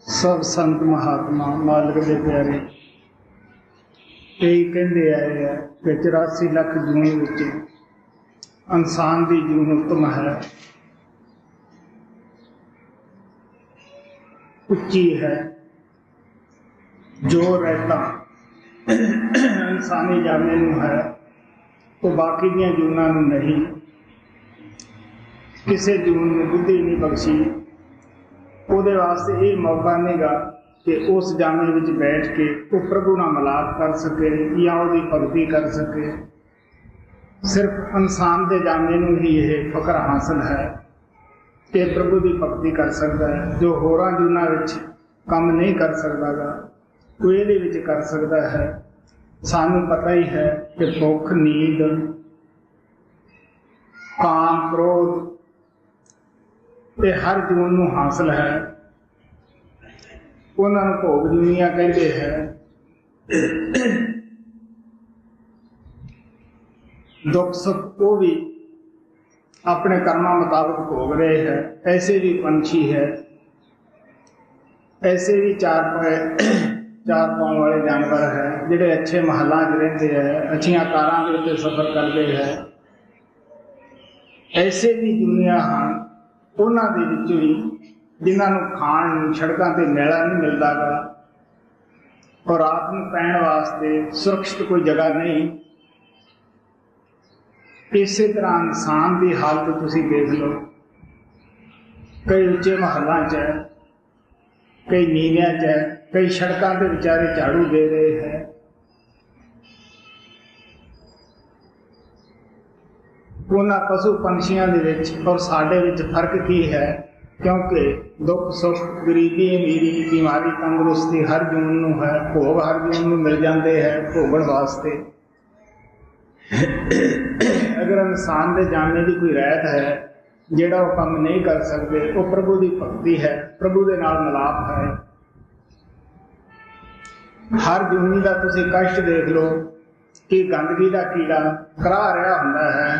सब संत महात्मा मालिक के प्यारे यही कहते आए हैं कि 84 लाख जून विच इंसान की जून उत्तम है, उच्ची है। जो रहता इंसानी जामे नूं है तो बाकी दियां जूनां नूं नहीं। किसी जून नूं बुद्धि नहीं बख्शी, ਉਹਦੇ वास्ते ये मौका नहींगा कि उस जामे विच बैठ के वो प्रभु नाल मिलाप कर सके या उसकी भगती कर सके। सिर्फ इंसान के जामे नूं ही यह फकर हासिल है कि प्रभु की भगती कर सकता है। जो होरां जूनां विच काम नहीं कर सकता गा वो इहदे विच कर सकता है। सानूं पता ही है कि भुख, नींद, काम, क्रोध ये हर जून नूं हासिल है। उन्होंने भोग दुनिया कहते हैं। दुख सुख वो भी अपने कर्मा मुताबिक भोग रहे हैं। ऐसे भी पंछी है, ऐसे भी चार पाँव वाले जानवर है जिहड़े अच्छे महलों च रहिंदे हैं, अच्छियां कारां दे उत्ते सफर करते हैं। ऐसे भी दुनिया हैं उन्हां दे विच भी जिन्हां नूं खाण नूं सड़कां ते मेला नहीं मिलदा गा और रात नूं पैण वास्ते सुरक्षित कोई जगह नहीं। इस तरह इंसान की हालत तुसीं देख लो। कई उच्चे महलों च है, कई नीवियां च है, कई सड़कों ते बेचारे झाड़ू दे रहे हैं। उन्हां पशु पंछियों दे विच और साडे विच फर्क की है? क्योंकि दुख सुख, गरीबी अमीरी, बीमारी तंदुरुस्ती हर जून नूं है, भोग हर जून नूं मिल जाते हैं भोगण वास्ते। अगर इंसान के जाने की कोई रहत है जिहड़ा वो काम नहीं कर सकते, वो प्रभु की भगती है, प्रभु के नाल मिलाप है। हर जूनी का तुसीं कष्ट देख लो कि गंदगी का कीड़ा करा रहा हुंदा है,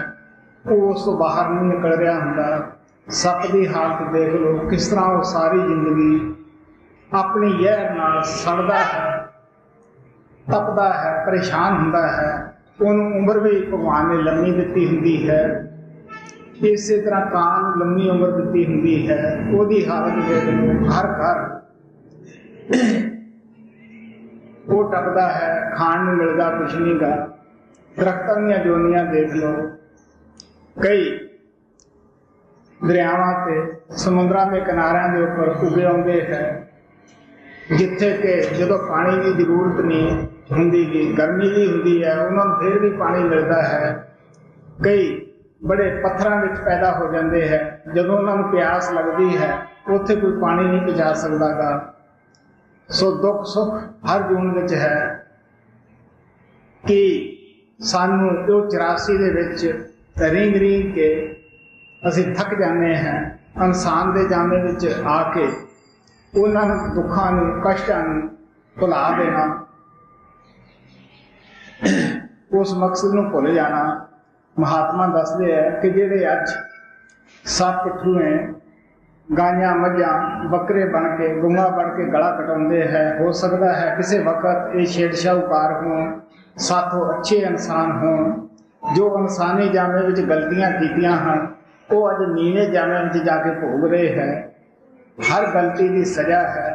वो उस तो बाहर नहीं निकल रहा हुंदा। सप की हालत देख लो, किस तरह वो सारी जिंदगी अपनी जहर नाल सड़दा है, तपदा है, परेशान हुंदा है। उन्होंने उम्र भी भगवान ने लम्मी दिती हुंदी है। इस तरह कान लम्मी उम्र दिती हुंदी है। उसकी हालत देख लो, हर घर वो टपदा है, खाण नूं मिलदा कुछ नहीं गा। दरख्तां दीयां जोनियां देख लो, कई दरियावां ते समुद्रां के किनारिਆਂ के उपर उगे आउंदे हैं जिथे कि जदों पानी की जरूरत नहीं हुंदी गी, गर्मी भी हुंदी है, उन्होंने फिर भी पानी मिलता है। कई बड़े पत्थरां विच पैदा हो जाते हैं, जदों उन्होंने प्यास लगती है उत्थे कोई पानी नहीं पहुँचा सकता गा। सो दुख सुख हर जून विच है कि सानू 84 दे विच रींग रींग के असीं थक जाने हैं। इंसान के जामे विच आके उन्हां दुखां नूं कष्टां नूं भुला देना, उस मकसद नूं भुल जाना। महात्मा दसदे है कि जिहड़े अज सप पिट्ठूए गायां मझां बकरे बन के गुआ बन के गला कटाउंदे हैं, हो सकता है किसी वक्त ये छेड़ शाहूकार हों, साथों अच्छे इंसान हों जो इंसानी जामे विच गलतियां कीतियां हैं, वो अज नीवे जामे विच जाके भोग रहे हैं। हर गलती की सज़ा है,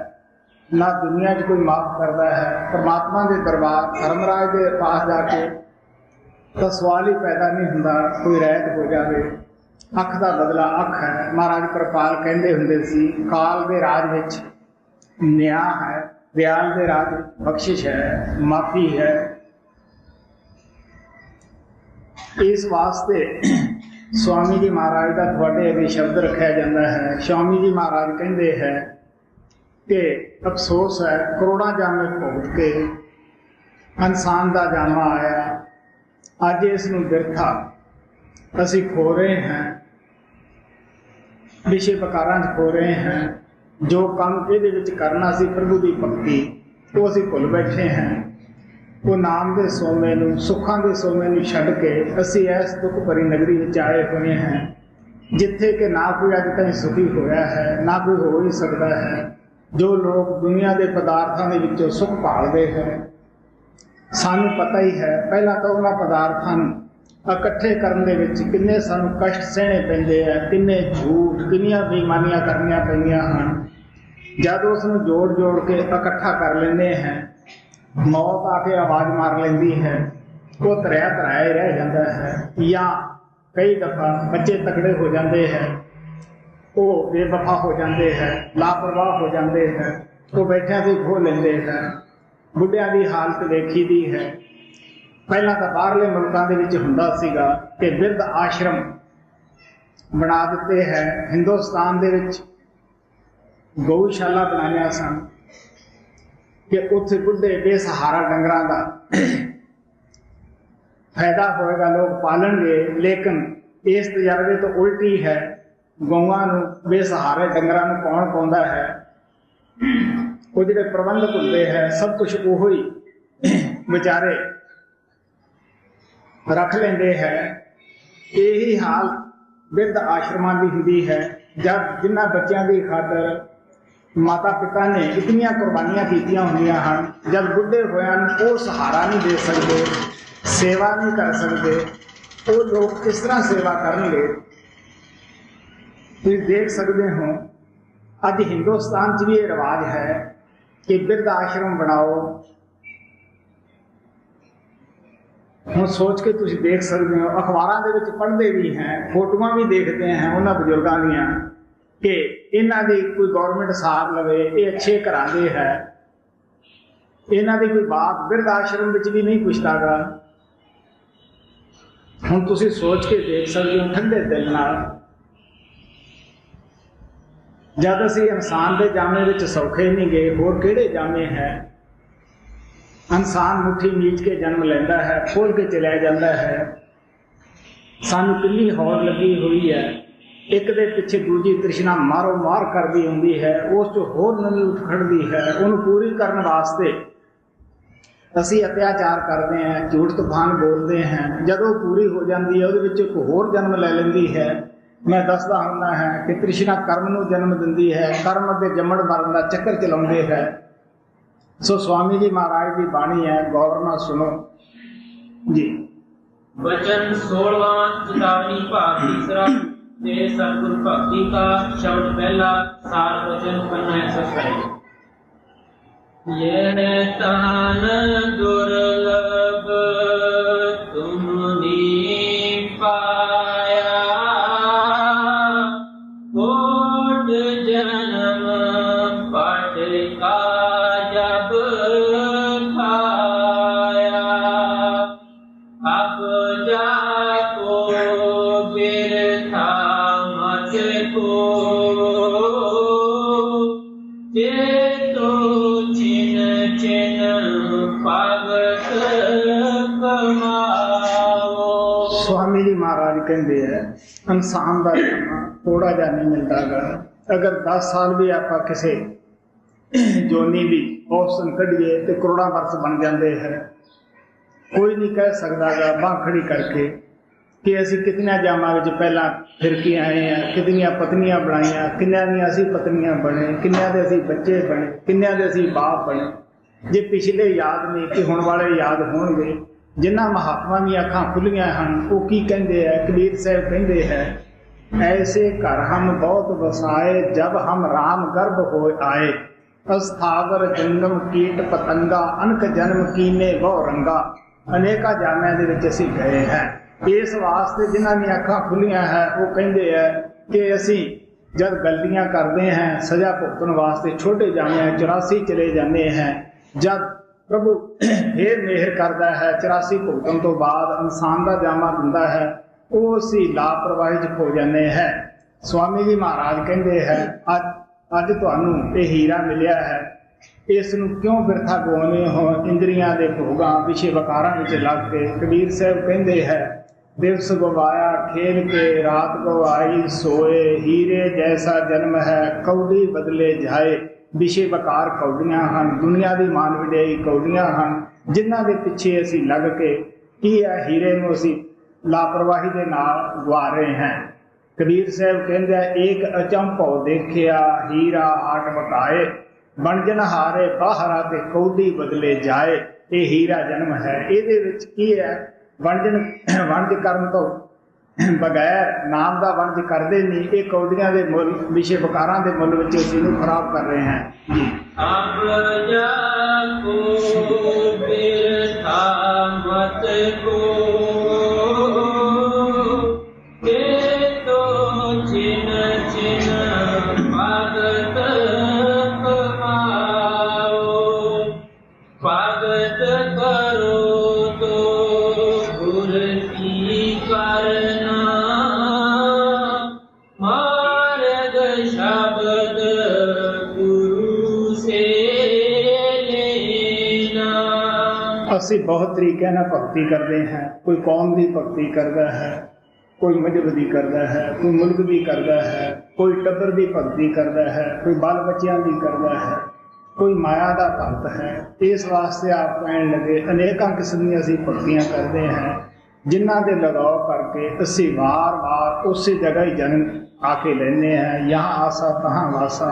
ना दुनिया च कोई माफ़ करता है। परमात्मा के दरबार धर्मराज के पास जाके तो सवाल ही पैदा नहीं होंदा कोई रहत हो जाए। अख का बदला अख है। महाराज कृपाल कहते हुंदे सी, काल के राज विच न्याय है, दयाल के राज बख्शिश है, माफ़ी है। इस वास्ते स्वामी जी महाराज का थोड़े अगे शब्द रखा जाता है। स्वामी जी महाराज कहते हैं कि अफसोस है करोड़ों जामे भुगत के इंसान का जामा आया, अज इसनूं बिरथा असी खो रहे हैं, विषय प्रकारां खो रहे हैं। जो काम इहदे विच करना सी प्रभु की भगती, वो असी भुल बैठे हैं। वो नाम के सोमे नूं, सुखां के सोमे नूं छड्ड के असी इस दुख भरी नगरी विच आए हुए हैं जिथे कि ना कोई अज तक सुखी होया है, ना कोई हो ही सकता है। जो लोग दुनिया के पदार्थों के विचों सुख भालते हैं, सानू पता ही है पहला तो उन्होंने पदार्थों इकट्ठे करने दे विच किन्ने सानू कष्ट सहने पैंदे है, किन्ने झूठ किन्नियां बेईमानियां करनियां पैंदियां हन। जब उसनूं जोड़ जोड़ के इकट्ठा कर लेंदे हैं, मौत आके आवाज़ मार लेंदी है, वो तराया तराया ही रह जाता है। या कई दफा बच्चे तगड़े हो जाते हैं, वो बेवफा हो जाते हैं, लापरवाह हो जाते हैं, वो बैठिया भी खो लेंदे हैं। बुढ़िया की हालत देखी दी है। पहला तो बाहरले मुल्कों के विच हुंदा सीगा कि बिरध आश्रम बना दिते हैं। हिंदुस्तान दे विच गौशाला बनाया सन कि उत्थे बुढ़े बेसहारा डंगरां दा फायदा होएगा, लोग पालणगे। लेकिन इस तजर्बे तो उल्टी है, गौवां नूं बेसहारे डंगरां नूं कौन पाउंदा है? वो जिहड़े प्रबंधक हुंदे हैं सब कुछ उहो ही बेचारे रख लेंदे हैं। यही हाल बिरध आश्रमां दी हुंदी है। जब जिन्हां बच्चों की खातर माता पिता ने इतनियां कुर्बानियां कीतियां हुंदियां हन, जब बुढ़े होया वो सहारा नहीं दे सकते, सेवा नहीं कर सकते, वो लोग किस तरह सेवा करेंगे? तुम देख सकते हो अज हिंदुस्तान च भी ये रिवाज है कि बिरध आश्रम बनाओ। हम सोच के तुम देख सकते हो, अखबारों के पढ़ते भी हैं, फोटोआं भी देखते हैं उन्होंने बजुर्गों दियां कि इन्हां दी कोई गौरमेंट साथ लवे, ये अच्छे घरां दे है, इन्हां दी कोई बात बिरध आश्रम विच भी नहीं पुछदा गा। हुण तुसीं सोच के देख सकते हो ठंडे दिल नाल, जद असीं इंसान के जामे विच सौखे नहीं गए, होर किहड़े जामे है? इंसान मुट्ठी नीच के जन्म लैंदा है, खोल के चलिया जाता है। सानू कितनी हौर लगी हुई है, एक दे पिछे दूजी तृष्णा मारो मार करती होंदी है, उस चो होर नवी उठ खड़ती है। उन्हें पूरी करने वास्ते असी अत्याचार करते हैं, झूठ तूफान बोलते हैं। जदों पूरी हो जाती है उहदे विच एक होर जन्म ले लेंदी है। मैं दसदा हुंदा है कि तृष्णा कर्म नूं जन्म दिंदी है, कर्म अगे जम्मण मरण का चक्कर चलाउंदे है। सो स्वामी जी महाराज की बाणी है, गौर नाल सुनो जी। वचन 16वां चेतावनी भाग तीसरा ते सतगुर भक्ति का शब्द पहला सार वचन पन्ना 127। ये तान दुर्लभ तुमने पाया, कोट जन्म पट का जब खाया, अब जाको बिरथा मत को, चेतो चिन चिन भगत कमाओ। स्वामी जी महाराज कहते हैं इंसान का थोड़ा जा नहीं मिलता गा। अगर 10 साल भी आप किसी जोनी भी ऑप्शन कढ़िए तो करोड़ा वर्ष बन जाते हैं। कोई नहीं कह सकता गा बांह खड़ी करके कि असी कितने जामां विच पहला फिर के आए हैं, कितनियां पत्नियां बनाईयां, किन्नियां दी असी पत्नियां बने, किन्नियां दे असी बच्चे बने, किन्नियां दे असी बाप बने। जे पिछले याद नहीं कि हुण वाले याद होणगे। जिन्हां महात्मा दी अखां खुलियां हन वो की कहंदे है, कबीर साहब कहंदे है, ऐसे घर हम बहुत बसाए जब हम राम गर्भ हो आए, अस्थावर जंगम कीट पतंगा अनक जन्म कीने गौ रंगा। अनेका जामिया दे विच असीं गए हैं। इस वास्ते जिन्हां दी अखां खुलियां है वो कहंदे है कि असीं जब गलतियां करते हैं सजा भुगतन वास्ते छोटे जामिया 84 चले जाते हैं। जब प्रभु फिर मेहर करता है 84 भुगतन तो बाद इंसान का जामा दिंदा है, वो असीं लापरवाही च हो जाते हैं। स्वामी जी महाराज कहते हैं अज तुहानूं ये हीरा मिलिया है, इस नूं क्यों बिरथा गवाउने हो इंद्रियां दे भोगां पिछे वकारां विच लग के। कबीर साहब कहते हैं दिवस गवाया खेल के रात गवाई सोए, हीरे जैसा जन्म है कौड़ी बदले जाए। विषे वकार कौड़ियां हन, दुनिया की मान वडेई कौड़ियां हन, जिन्हां दे पिछे असीं लग के की है हीरे नूं असीं लापरवाही दे नाल गवा रहे हैं। कबीर साहब कहते एक अचंभव देखिया हीरा हाट वकाए, ਬਣਜਨ ਹਾਰੇ ਬਾਹਰਾ ਤੇ ਕੌਡੀ ਬਦਲੇ ਜਾਏ। ਇਹ ਹੀਰਾ ਜਨਮ ਹੈ। ਇਹਦੇ ਵਿੱਚ ਕੀ ਹੈ? ਵਣਜ ਕਰਨ ਤੋਂ ਬਗੈਰ ਨਾਮ ਦਾ ਵਣਜ ਕਰਦੇ ਨਹੀਂ। ਇਹ ਕੌਡੀਆਂ ਦੇ ਮੁੱਲ, ਵਿਸ਼ੇ ਵਿਕਾਰਾਂ ਦੇ ਮੁੱਲ ਵਿੱਚ ਅਸੀਂ ਨੂੰ ਖਰਾਬ ਕਰ ਰਹੇ ਹਾਂ ਜੀ। ਆਪ ਜਾ ਕੋ ਬਿਰਥਾ ਮਤ ਕੋ ਅਸੀਂ ਬਹੁਤ ਤਰੀਕਿਆਂ ਨਾਲ ਭਗਤੀ ਕਰਦੇ ਹਾਂ। ਕੋਈ ਕੌਮ ਦੀ ਭਗਤੀ ਕਰਦਾ ਹੈ, ਕੋਈ ਮਜ਼ਹਬ ਦੀ ਕਰਦਾ ਹੈ, ਕੋਈ ਮੁਲਕ ਦੀ ਕਰਦਾ ਹੈ, ਕੋਈ ਟੱਬਰ ਦੀ ਭਗਤੀ ਕਰਦਾ ਹੈ, ਕੋਈ ਬਾਲ ਬੱਚਿਆਂ ਦੀ ਕਰਦਾ ਹੈ, ਕੋਈ ਮਾਇਆ ਦਾ ਭਗਤ ਹੈ। ਇਸ ਵਾਸਤੇ ਆਪ ਕਹਿਣ ਲੱਗੇ ਅਨੇਕਾਂ ਕਿਸਮ ਦੀਆਂ ਅਸੀਂ ਭਗਤੀਆਂ ਕਰਦੇ ਹਾਂ, ਜਿਨ੍ਹਾਂ ਦੇ ਲਗਾਓ ਕਰਕੇ ਅਸੀਂ ਵਾਰ-ਵਾਰ ਉਸੇ ਜਗ੍ਹਾ ਹੀ ਜਨਮ ਆ ਕੇ ਲੈਂਦੇ ਹਾਂ। ਯਹਾਂ ਆਸਾ ਤਹਾਂ ਵਾਸਾ।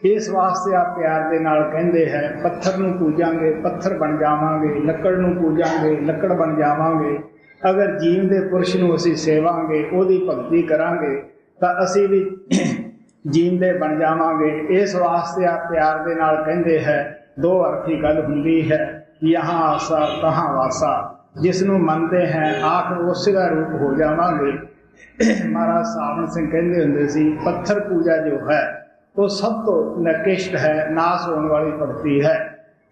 ਇਸ ਵਾਸਤੇ ਆਪ ਪਿਆਰ ਦੇ ਨਾਲ ਕਹਿੰਦੇ ਹੈ ਪੱਥਰ ਨੂੰ ਪੂਜਾਂਗੇ ਪੱਥਰ ਬਣ ਜਾਵਾਂਗੇ, ਲੱਕੜ ਨੂੰ ਪੂਜਾਂਗੇ ਲੱਕੜ ਬਣ ਜਾਵਾਂਗੇ। ਅਗਰ ਜੀਵਨ ਦੇ ਪੁਰਸ਼ ਨੂੰ ਅਸੀਂ ਸੇਵਾਂਗੇ, ਉਹਦੀ ਭਗਤੀ ਕਰਾਂਗੇ ਤਾਂ ਅਸੀਂ ਵੀ ਜੀਂਦੇ ਬਣ ਜਾਵਾਂਗੇ। ਇਸ ਵਾਸਤੇ ਆਪ ਪਿਆਰ ਦੇ ਨਾਲ ਕਹਿੰਦੇ ਹੈ ਦੋ ਅਰਥੀ ਗੱਲ ਹੁੰਦੀ ਹੈ, ਯਹਾਂ ਆਸਾ ਤਹਾਂ ਵਾਸਾ। ਜਿਸ ਨੂੰ ਮੰਨਦੇ ਹੈ ਆਖਰ ਉਸੇ ਦਾ ਰੂਪ ਹੋ ਜਾਵਾਂਗੇ। ਮਹਾਰਾਜ ਸਾਵਣ ਸਿੰਘ ਕਹਿੰਦੇ ਹੁੰਦੇ ਸੀ ਪੱਥਰ ਪੂਜਾ ਜੋ ਹੈ ਉਹ ਸਭ ਤੋਂ ਨਿਕ੍ਰਿਸ਼ਟ ਹੈ, ਨਾਸ ਹੋਣ ਵਾਲੀ ਭਗਤੀ ਹੈ।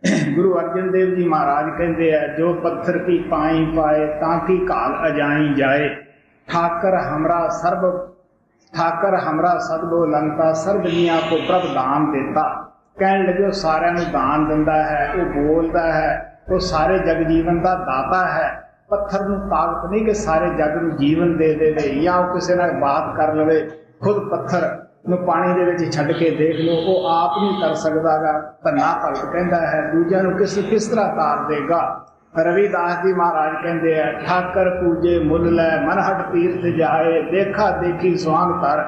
गुरु अर्जन देव जी महाराज कहते हैं जो पत्थर की पाई पाए ताकि काल अजाई जाए। ठाकर हमरा सदबो लंका सर्व दुनिया को प्रभ दान देता। कहने लगे सारे दान दिंदा है, वो बोलता है, वो सारे जग जीवन का दाता है। पत्थर नूं ताकत नहीं कि सारे जग नूं जीवन दे दे या वो किसी नाल बात कर लवे। खुद पत्थर नूं पानी दे विच छड्ड के देख लो, वो आप नहीं कर सकदा गा। धन्ना भगत कहता है दूजिਆਂ नूं किस तरह तार देगा। रविदास जी महाराज कहते हैं ठाकर पूजे मुल लै मन हट तीर्थ जाए। देखा देखी स्वांग तर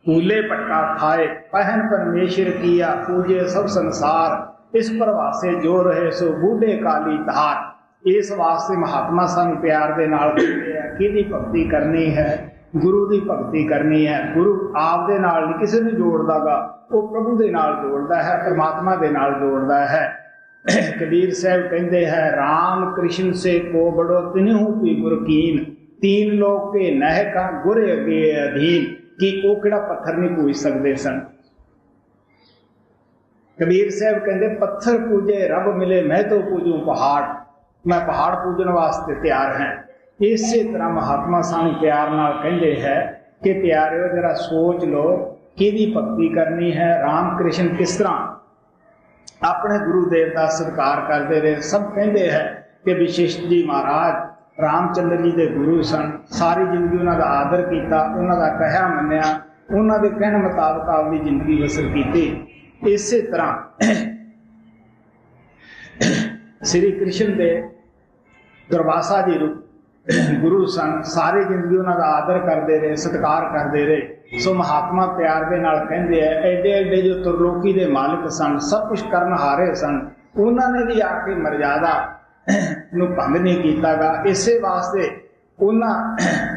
कूले पटका खाए। पहन परमेश्वर किया पूजे सब संसार। इस प्रवासे जो रहे सो बूढ़े काली धार। इस वास्ते महात्मा सानू प्यार दे नाल कहते हैं किहदी भगती करनी है, गुरु की भगती करनी है। गुरु आप दे नाल नहीं किसी नूं जोड़दा गा, वो प्रभु दे नाल जोड़दा है, परमात्मा दे नाल जोड़दा है। कबीर साहब कहते हैं राम कृष्ण से को बड़ो तिन्हू की गुरकीन। तीन लोग के नह का गुरे अगे अधीन। कि वो किहड़ा पत्थर नहीं पूज सकते सन। कबीर साहब कहते पत्थर पूजे रब मिले मैं तो पूजूं पहाड़। मैं पहाड़ पूजन वास्ते तैयार हैं। इसी तरह महात्मा सानू प्यार नाल कहते हैं कि प्यारिओ जरा सोच लो किहदी भगती करनी है। राम कृष्ण किस तरह अपने गुरुदेव का सत्कार करते रहे। सब कहते हैं कि विशिष्ट जी महाराज रामचंद्र जी के गुरु सन। सारी जिंदगी उन्होंने आदर किया, उन्होंने कहा मन्निया, उन्होंने कहने मुताबिक अपनी जिंदगी बसर की। इस तरह श्री कृष्ण के दुर्वासा जी गुरु सन। सारी जिंदगी उन्होंने आदर करते रहे, सत्कार करते रहे। सो महात्मा प्यार के नाल कहते हैं एडे एडे जो तुरलोकी के मालिक सन, सब कुछ करन हारे सन, उन्होंने भी आके मर्यादा नूं भंग नहीं कीता गा। इसे वास्ते उन्हां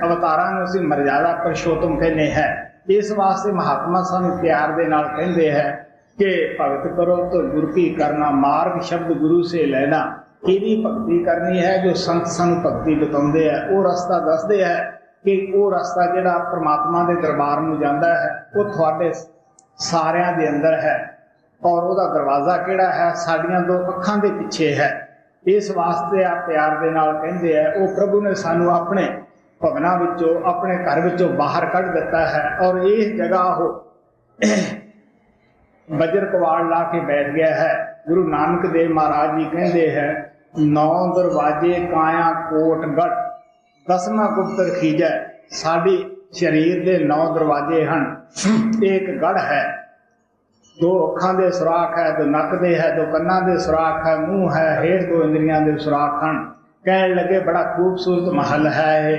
अवतारां नूं असीं मर्यादा पुरुषोत्तम कहने हैं। इस वास्ते महात्मा सानू प्यार दे नाल कहते हैं कि भगत करो तो गुरु की करना, मार्ग शब्द गुरु से लेना। किहदी भगती करनी है जो संत सानू भगती बताउंदे है, वो रास्ता दसदे है कि वो रास्ता जिहड़ा परमात्मा के दरबार में जाता है वो तुहाडे सारियां दे अंदर है। और वह दरवाजा किहड़ा है साडियां दो अखां दे पिछे है। इस वास्ते आप प्यार दे नाल कहंदे है वो प्रभु ने सानू अपने भवनां विचों अपने घर विचों बाहर कढ दिता है। और इस जगह वो बजर कवाड़ ला के बैठ गया है। गुरु नानक देव महाराज जी कहते हैं 9 दरवाजे काया कोट गढ़ 10वां गुप्त रखीजै। साडी शरीर के 9 दरवाजे हैं। एक गढ़ है, 2 अखां दे सुराख है, 2 नक दे है, 2 कन्नां दे सुराख है, मुंह है, हेठ 2 इंद्रियां दे सुराख हैं। कहने लगे बड़ा खूबसूरत महल है।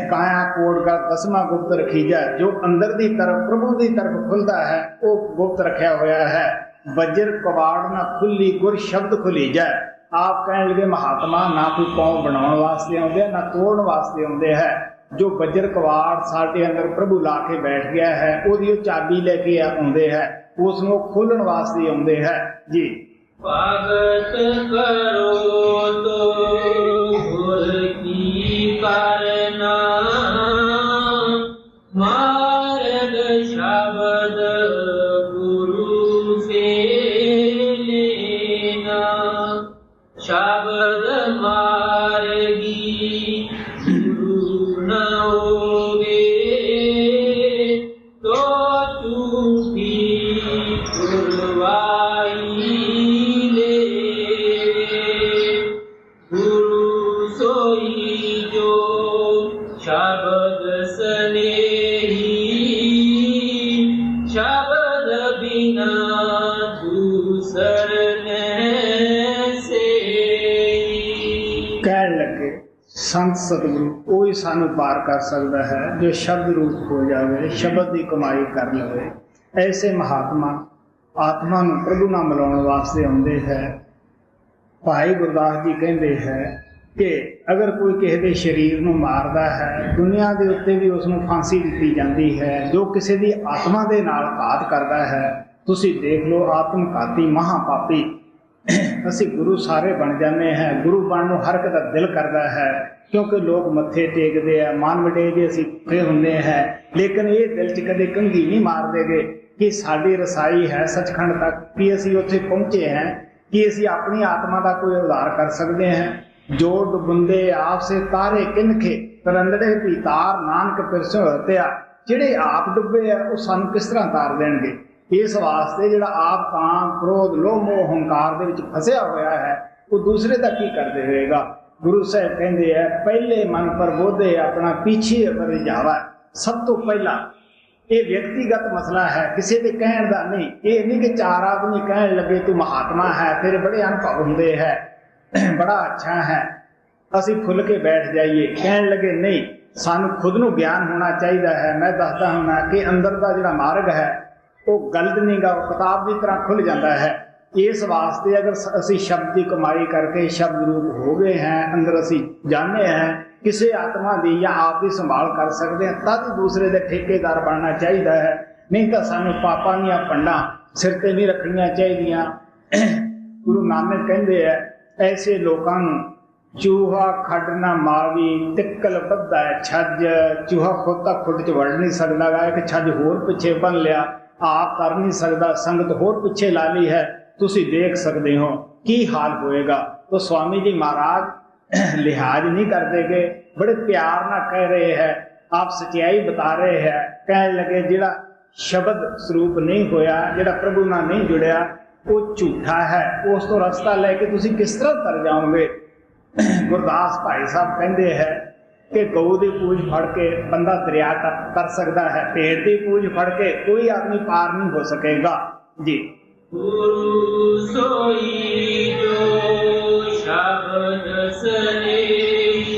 काया कोट का 10वां गुप्त रखीजा जो अंदर की तरफ प्रभु की तरफ खुलता है वो गुप्त रखा होया है। वज्र कवाड़ ना खुली गुर शब्द खुली जाए। आप कहने लगे महात्मा ना कोई कौम बनाने वास्ते आउंदे ना तोड़न वास्ते आउंदे है। जो वज्र कवाड़ साडे अंदर प्रभु ला के बैठ गया है ओदी चाबी लेके आउंदे है, उसनों खोलण वास्ते आउंदे है जी। भगत करो तो गुर की करना, मार्ग शब्द गुरु से लेना। शब्द मार्गी गुरु न होगे तो चूकी गुरवाई ले। गुरु सोई जो शब्द स्नेही, शब्द बिना दूसर से। कहने लगे संत सतगुरु कोई सानू पार कर सकता है जो शब्द रूप हो जाए, शब्द की कमाई कर लवे। ऐसे महात्मा आत्मा नूं प्रभु नाल मिलाउण वास्ते आउंदे है। भाई गुरदास जी कहते हैं कि अगर कोई किसी के शरीर नूं मारदा है दुनिया के उत्ते भी उसनूं फांसी दी जाती है। जो किसी की आत्मा के नाल घात करता है तुसीं देख लो आत्मघाती महापापी। असी गुरु सारे बन जाते हैं, गुरु बनने हर एक का दिल करता है क्योंकि लोग मत्थे टेकते हैं, मन वडेजे असी भुखे होंगे हैं, लेकिन ये दिल च कदे कंघी नहीं मार देगे कि साडी रसाई है सचखंड तक, कि असी उत्थे पहुंचे हैं, कि असी अपनी आत्मा का कोई उद्धार कर सकते हैं। जो डुबंदे आपसे तारे किनखे तरंदड़े भी तार नानक पिरसों हत्या। जिहड़े आप डुबे है वो सानू किस तरह तार देणगे। इस वास्ते जिहड़ा आप काम क्रोध लोभ मोह हंकार दे विच फसिया होया है वो दूसरे तक की कर देगा। गुरु साहब कहते हैं पहले मन पर बोधे अपना पीछे पर जावा। सब तो पहला ये व्यक्तिगत मसला है, किसी के कहण दा नहीं। ये नहीं कि चार आदमी कहण लगे तू महात्मा है, तेरे बड़े अनुभव हुंदे है, बड़ा अच्छा है, असी खुल के बैठ जाइए। कहण लगे नहीं, सानू खुद नू ज्ञान होना चाहिए है। मैं दसदा हूं कि अंदर का जिहड़ा मार्ग है वो गलत नहीं गा, किताब की तरह खुल जाता है। इस वास्ते अगर असी शब्द की कमाई करके शब्द रूप हो गए हैं, अंदर असी जाने हैं किसी आत्मा की या आप की संभाल कर सकते हैं, तब दूसरे के ठेकेदार बनना चाहिए है। नहीं तो सानू पापा दियां पंडा सिर ते नहीं रखनियां चाहिए। गुरु नानक कहते हैं ऐसे लोगों चूहा खड ना मावी तिक्कल बद्दा है छज। चूहा खुद तक खुड च वड़ नहीं सकता गा, एक छज होर पिछे बन लिया, आप कर नहीं सकता, संगत होर पिछे ला ली है, तुसी देख सकते हो की हाल होएगा। तो स्वामी जी महाराज लिहाज नहीं करते कि बड़े प्यार ना कह रहे हैं, आप सच्चाई बता रहे हैं। कहने लगे जिहड़ा शब्द स्वरूप नहीं होया, जिहड़ा प्रभु नाल नहीं जुड़िया वो झूठा है, उस तो रास्ता लेके तुसी किस तरह तर जाओगे। गुरदास भाई साहब कहते हैं कि गऊ की पूछ फड़ के बंदा दरिया कर सकता है, पेड़ की पूछ फड़ के कोई आदमी पार नहीं हो सकेगा जी। गुरु सोई जो शब्द स्नेही,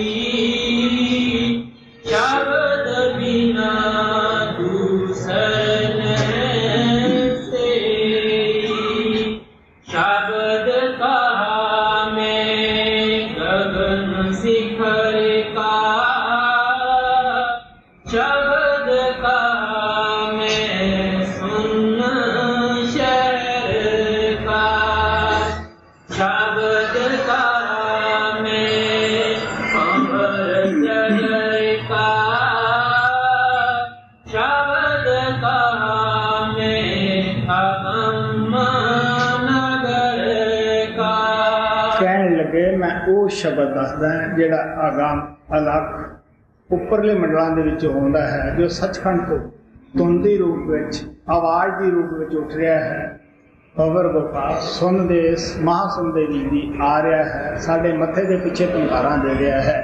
शब्द बिना दूसर से। शब्द कहा मैं गगन शिखर का, शब्द कहा मैं सुन शहर का। शब्द कहा मैं अमर जय का, शब्द कहा मैं अगम नगर का। कहने लगे मैं वो शब्द दसदा जिहड़ा आगाम अलग उपरले मंडलों के विच होंदा है, जो सचखंड को धुंदी रूप विच आवाज़ की रूप विच उठ रहा है। पवर गोपाल सुन देश महासुंदरी जी आ रहा है, साडे मत्थे के पिछे टंकारा दे रहा है।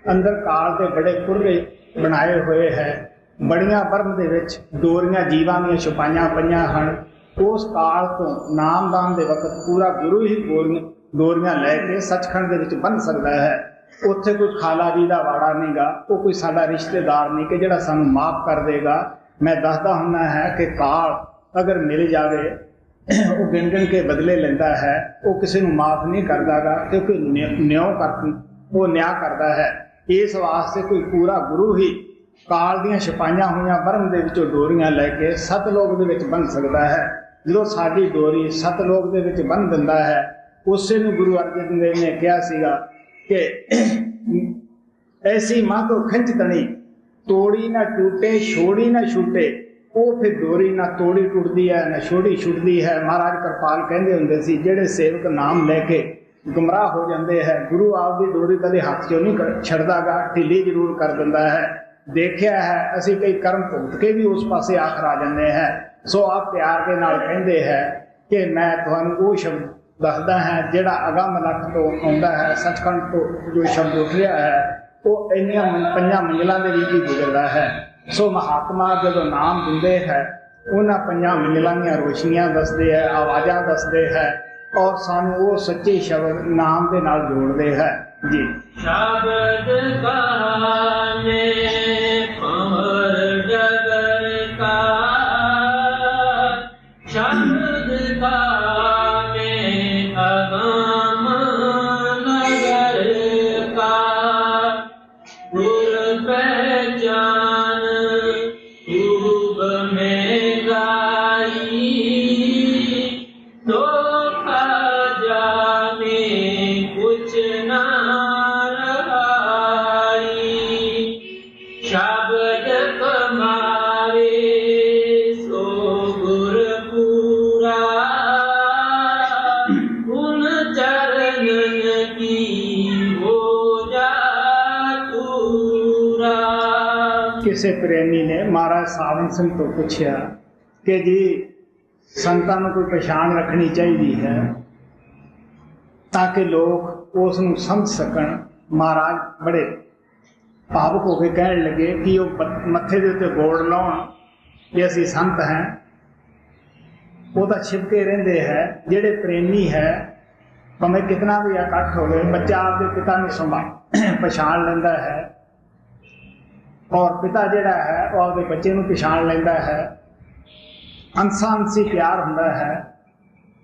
अंदर काल के बड़े कुर्रे बनाए हुए हैं, बड़िया बर्म दे विच डोरियां जीवां दीयां छुपाईयां पईयां हन। उस काल तो नामदान के वक्त पूरा गुरु ही डोरियां लैके सचखंड के विच बन सकता है। उत्थे कोई खाला जी का वाड़ा नहीं गा, वो कोई साडा रिश्तेदार नहीं कि जिहड़ा सानू माफ कर देगा। मैं दसदा हुंदा है कि काल अगर मिल जाए वो गिन गिन के बदले लेंदा है, वो किसी नूं माफ नहीं करदागा, क्योंकि वो न्याय करता है। इस वास्ते कोई पूरा गुरु ही काल दियां छपाइयां हुई बरम दे विचों डोरियां लैके सतलोक दे विच बन सकता है। जो साडी डोरी सतलोक दे विच बन दिंदा है, उसे नूं गुरु अर्जन देव ने कहा सीगा कि ऐसी मां तो खिंच तनी, तोड़ी ना टूटे छोड़ी ना छूटे। वो फिर डोरी ना तोड़ी टुटदी है ना छोड़ी छुटदी है। महाराज कृपाल कहंदे हुंदे सी, जेड़े सेवक नाम लैके गुमराह हो जाते हैं, गुरु आप दी डोरी कदे हाथ चों नहीं छड़दागा, ढिली जरूर कर दिंदा है। देखिया है असीं कई कर्म भुगत के भी उस पासे आखर आ जाते हैं। सो आप प्यार के नाल कहंदे है कि मैं तुहानूं वो शब्द दसदा है जिहड़ा अगम लख तो आउंदा है, सचखंड तो जो शब्द उठ रहा है वो इन्नियां 5 मंजिलां दे विच ही गुजरदा है। सो महात्मा जदों नाम दिंदे है, उन्हां 5 मंजिलां दीयां रोशनियां दसदे है, आवाज़ां दसदे है और सानू वो सच्चे शब्द नाम दे नाल जोड़दे है जी। शब्द गाने अमर जगत का, शब्द गाने अगम नगर का, गुर पहचान खूब में गाई, तो जाने कुछ ना रहाई। शब्द कमावे सो गुर पूरा, उन चरणन की हो जा पूरा। किसी प्रेमी ने महाराज सावन सिंह तो पूछा कि जी संतां नूं कोई पछाण रखनी चाहिए है ताकि लोग उस नूं समझ सकन। महाराज बड़े भावुक होकर कहने लगे कि वो मत्थे दे उत्ते बोर्ड लाउण कि असीं संत हैं, वो तो छिपके रहिंदे है। जिहड़े प्रेमी है भावें कितना भी इकट्ठ होवे, बच्चा आपके पिता नूं पछाण लैंदा है और पिता जिहड़ा है वो आपके बच्चे नूं पछाण लैंदा है। अंसा अंसी प्यार हुंदा है।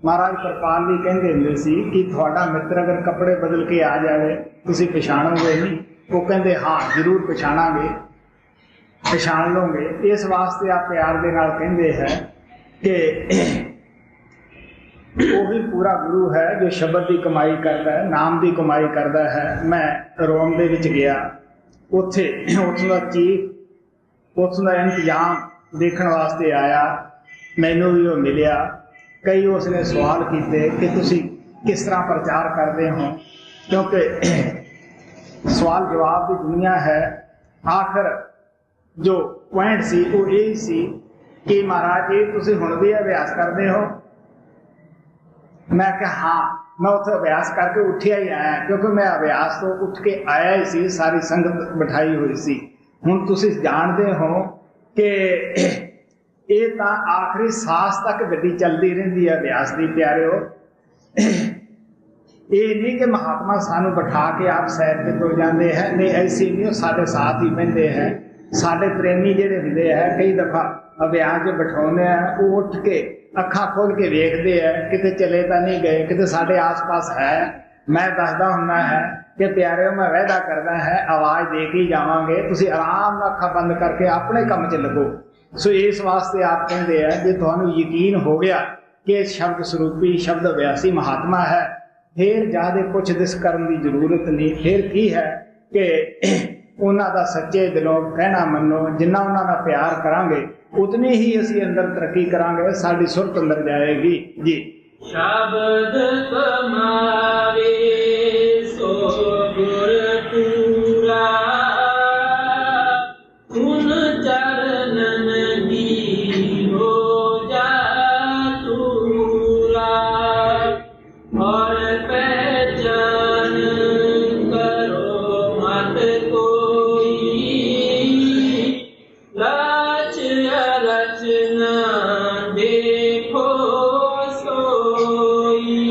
महाराज कृपाल भी कहंदे हुंदे सी कि तुहाडा मित्र अगर कपड़े बदल के आ जाए तुसीं पछाणोगे नहीं? वो कहंदे हाँ जरूर पछाणांगे, पछाण लोगे। इस वास्ते आप प्यार दे नाल कहंदे है कि वही पूरा गुरु है जो शब्द की कमाई करता है, नाम की कमाई करता है। मैं रोम दे विच गया, उत्थे उत्थों दा चीफ उत्थों दा इंतजाम देखण वास्ते आया, मैनू भी वो मिलिया। कई उसने सवाल किए कि तुसी किस तरह प्रचार करते हो, क्योंकि सवाल जवाब की दुनिया है। आखिर जो पॉइंट सी वो यही सी कि महाराज ये तुसी हुण भी अभ्यास करते हो? मैं कहा हाँ, मैं उत्थे अभ्यास करके उठिया ही आया, क्योंकि मैं अभ्यास तो उठ के आया ही सी, सारी संगत बिठाई हुई सी। हुण तुसी जानते हो कि ये तो आखिरी सांस तक गड्डी चलती रही है अभ्यास की। प्यारे हो, ये नहीं कि महात्मा सानू बैठा के आप सैर पे तुर जाते हैं, नहीं ऐसी नहीं, साढ़े साथ ही बहते हैं। साढ़े प्रेमी जिहड़े हुंदे है कई दफा अभ्यास जो बिठाने हैं, वो उठ के अखा खोल के वेखते हैं किते चले तो नहीं गए, किते साढ़े आस पास है। मैं दसदा हुंदा है कि प्यारे मैं वायदा करदा है आवाज़ दे के ही जावांगे, तुसीं आराम नाल अखा बंद करके अपने काम च लगो। सो इस वास्ते आप कहते हैं जे तुहानू यकीन हो गया कि शब्द स्वरूपी शब्द अभ्यासी महात्मा है, फिर ज़्यादा कुछ दिस करने की जरूरत नहीं। फिर की है कि उन्हां दा सच्चे दिलों कहना मनो, जिन्ना उन्हां दा प्यार करांगे उतनी ही असीं अंदर तरक्की करांगे, साडी सुरत अंदर जाएगी जी। शब्द कमावे सो गुर पूरा, उन चरणन की हो जा तूरा, और पहचान करो मत कोई, लाच रचना देखो सोई।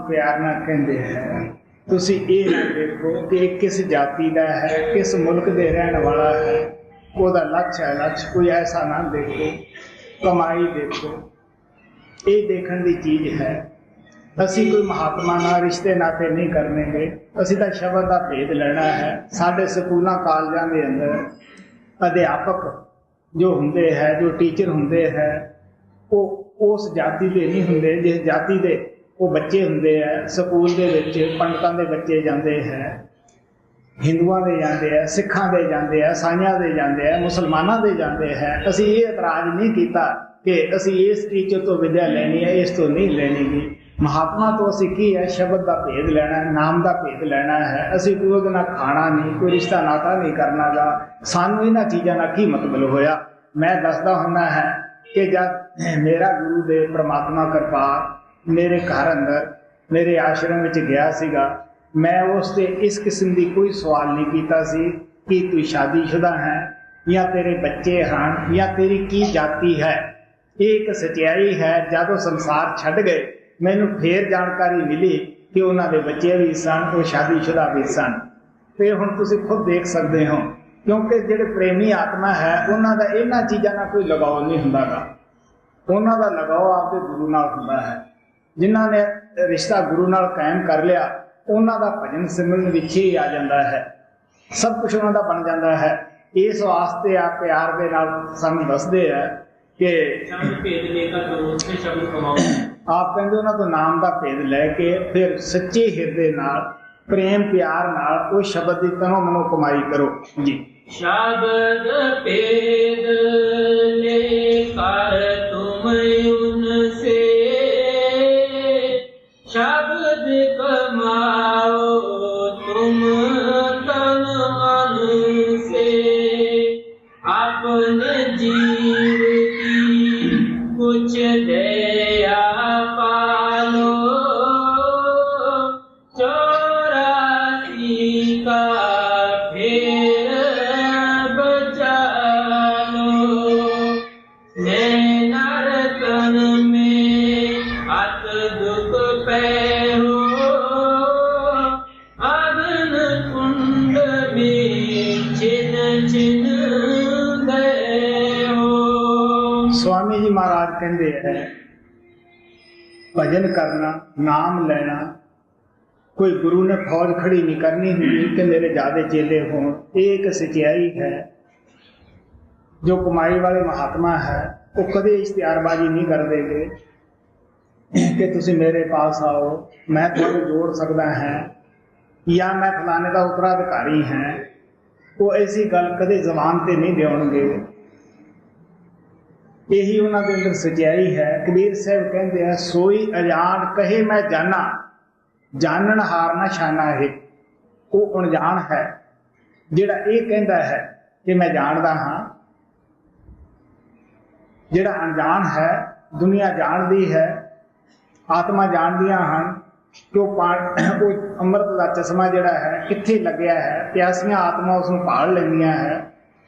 प्यार ना कहते हैं तुसी ये ना देखो कि किस जाति का है, किस मुल्क दे रहने वाला है, ओदा लक्ष्य है लक्ष्य कोई ऐसा ना देखो, कमाई देखो, ये देखने की चीज़ है। असी कोई महात्मा ना रिश्ते नाते नहीं करने गे, असी तो शब्द का भेद लेना है। साढ़े स्कूलों कॉलेजों के अंदर अध्यापक जो होंगे है, जो टीचर होंगे है, वो उस जाति के नहीं होंगे जिस जाति के वो बच्चे होंगे है। स्कूल के बच्चे पंडितों के बच्चे जाते हैं, हिंदुओं के जाते हैं, सिखां के जाते हैं, ईसाइयों के जाते हैं, मुसलमानों के जाते हैं। असी ये इतराज नहीं किया कि असी इस टीचर तो विद्या लेनी है, इस तो नहीं लेनी गी। महात्मा तो असी की है शब्द का भेद लेना है, नाम का भेद लेना है। असी कोई उहदे नाल खाना नहीं, कोई रिश्ता नाता नहीं करना गा। सानू इन्हां चीज़ां नाल की मतलब होया। मैं दसदा हुंदा है कि जब मेरा गुरु देव परमात्मा कृपाल मेरे घर अंदर मेरे आश्रम में गया सीगा, मैं उससे इस किस्म की कोई सवाल नहीं किया सी कि तू शादीशुदा है या तेरे बच्चे हैं या तेरी की जाति है। एक सच्चाई है, जब संसार छड़ गए मैनू फिर जानकारी मिली कि उन्होंने बच्चे भी सन, वो शादीशुदा भी सन। तो हुण तुसीं खुद देख सकते हो, क्योंकि जिहड़े प्रेमी आत्मा है उन्हों का इन्हां चीज़ां नाल कोई लगाव नहीं हुंदा गा। उन्हों का लगाव आपके गुरु नाल हुंदा है। जिन्हों ने रिश्ता गुरु नाल कायम कर लिया, उन्हों का भजन सिमरन विच ही आ जाता है, सब कुछ उन्हों का बन जाता है। इस वास्ते आप प्यार के नाल सानूं दसदे है कि आप कहते उन्होंने तो नाम का भेद लैके फिर सच्चे हिरदे नाल प्रेम प्यार नाल वो शब्द की तनो मनो कमाई करो जी। शब्द भेद लेकर तुम उनसे शब्द कमाओ तुम तन मन से, अपने जीव की कुछ दया पालो, चौरासी का फिर बचा लो। नैना रतन में अत दुख पे हो, अग्न कुंड में छिन छिन गए हो। स्वामी जी महाराज कहते हैं भजन करना, नाम लेना, कोई गुरु ने फौज खड़ी नहीं करनी हुई कि मेरे ज्यादा चेले हों। एक सच्चाई है, जो कमाई वाले महात्मा है वो कदे इश्तिहारबाजी नहीं कर देंगे कि तुसी मेरे पास आओ, मैं थोड़े जोड़ सकता है या मैं फलाने का उत्तराधिकारी हैं। वो ऐसी गल कदे जबान से नहीं देंगे। यही उन्होंने अंदर सच्चाई है। कबीर साहब कहते हैं सोई अजान कहे मैं जाना, जानन हार ना शाना है। वो अनजान है जिहड़ा ये कहता है कि मैं जानता हाँ। जिहड़ा अनजान है दुनिया जानती है, आत्मा जानदियां हन कि वो अमृत का चश्मा जिहड़ा है कित्थे लग्या है। प्यासियां आत्मा उसनूं भाल लैंदियां है,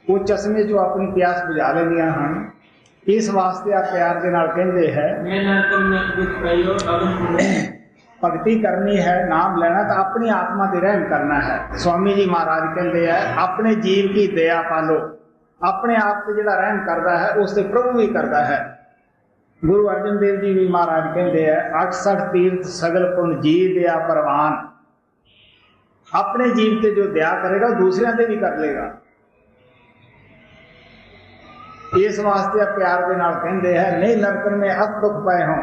वो चश्मे चों अपनी प्यास बुझा लैंदियां हन। इस वास्ते आप प्यार के नाल कहंदे है भगती करनी है, नाम लेना तो अपनी आत्मा ते रहम करना है। स्वामी जी महाराज कहते हैं अपने जीव की दया पालो। अपने आप से जिहड़ा रहम करता है उससे प्रभु भी करता है। गुरु अर्जन देव जी भी महाराज कहते हैं 68 तीर्थ सगल पुन जी दया परवान। अपने जीव से जो दया करेगा दूसरों से भी कर लेगा। इस वास्ते प्यार के नाल कहते हैं नहीं नरकन में अत दुख पाए हों,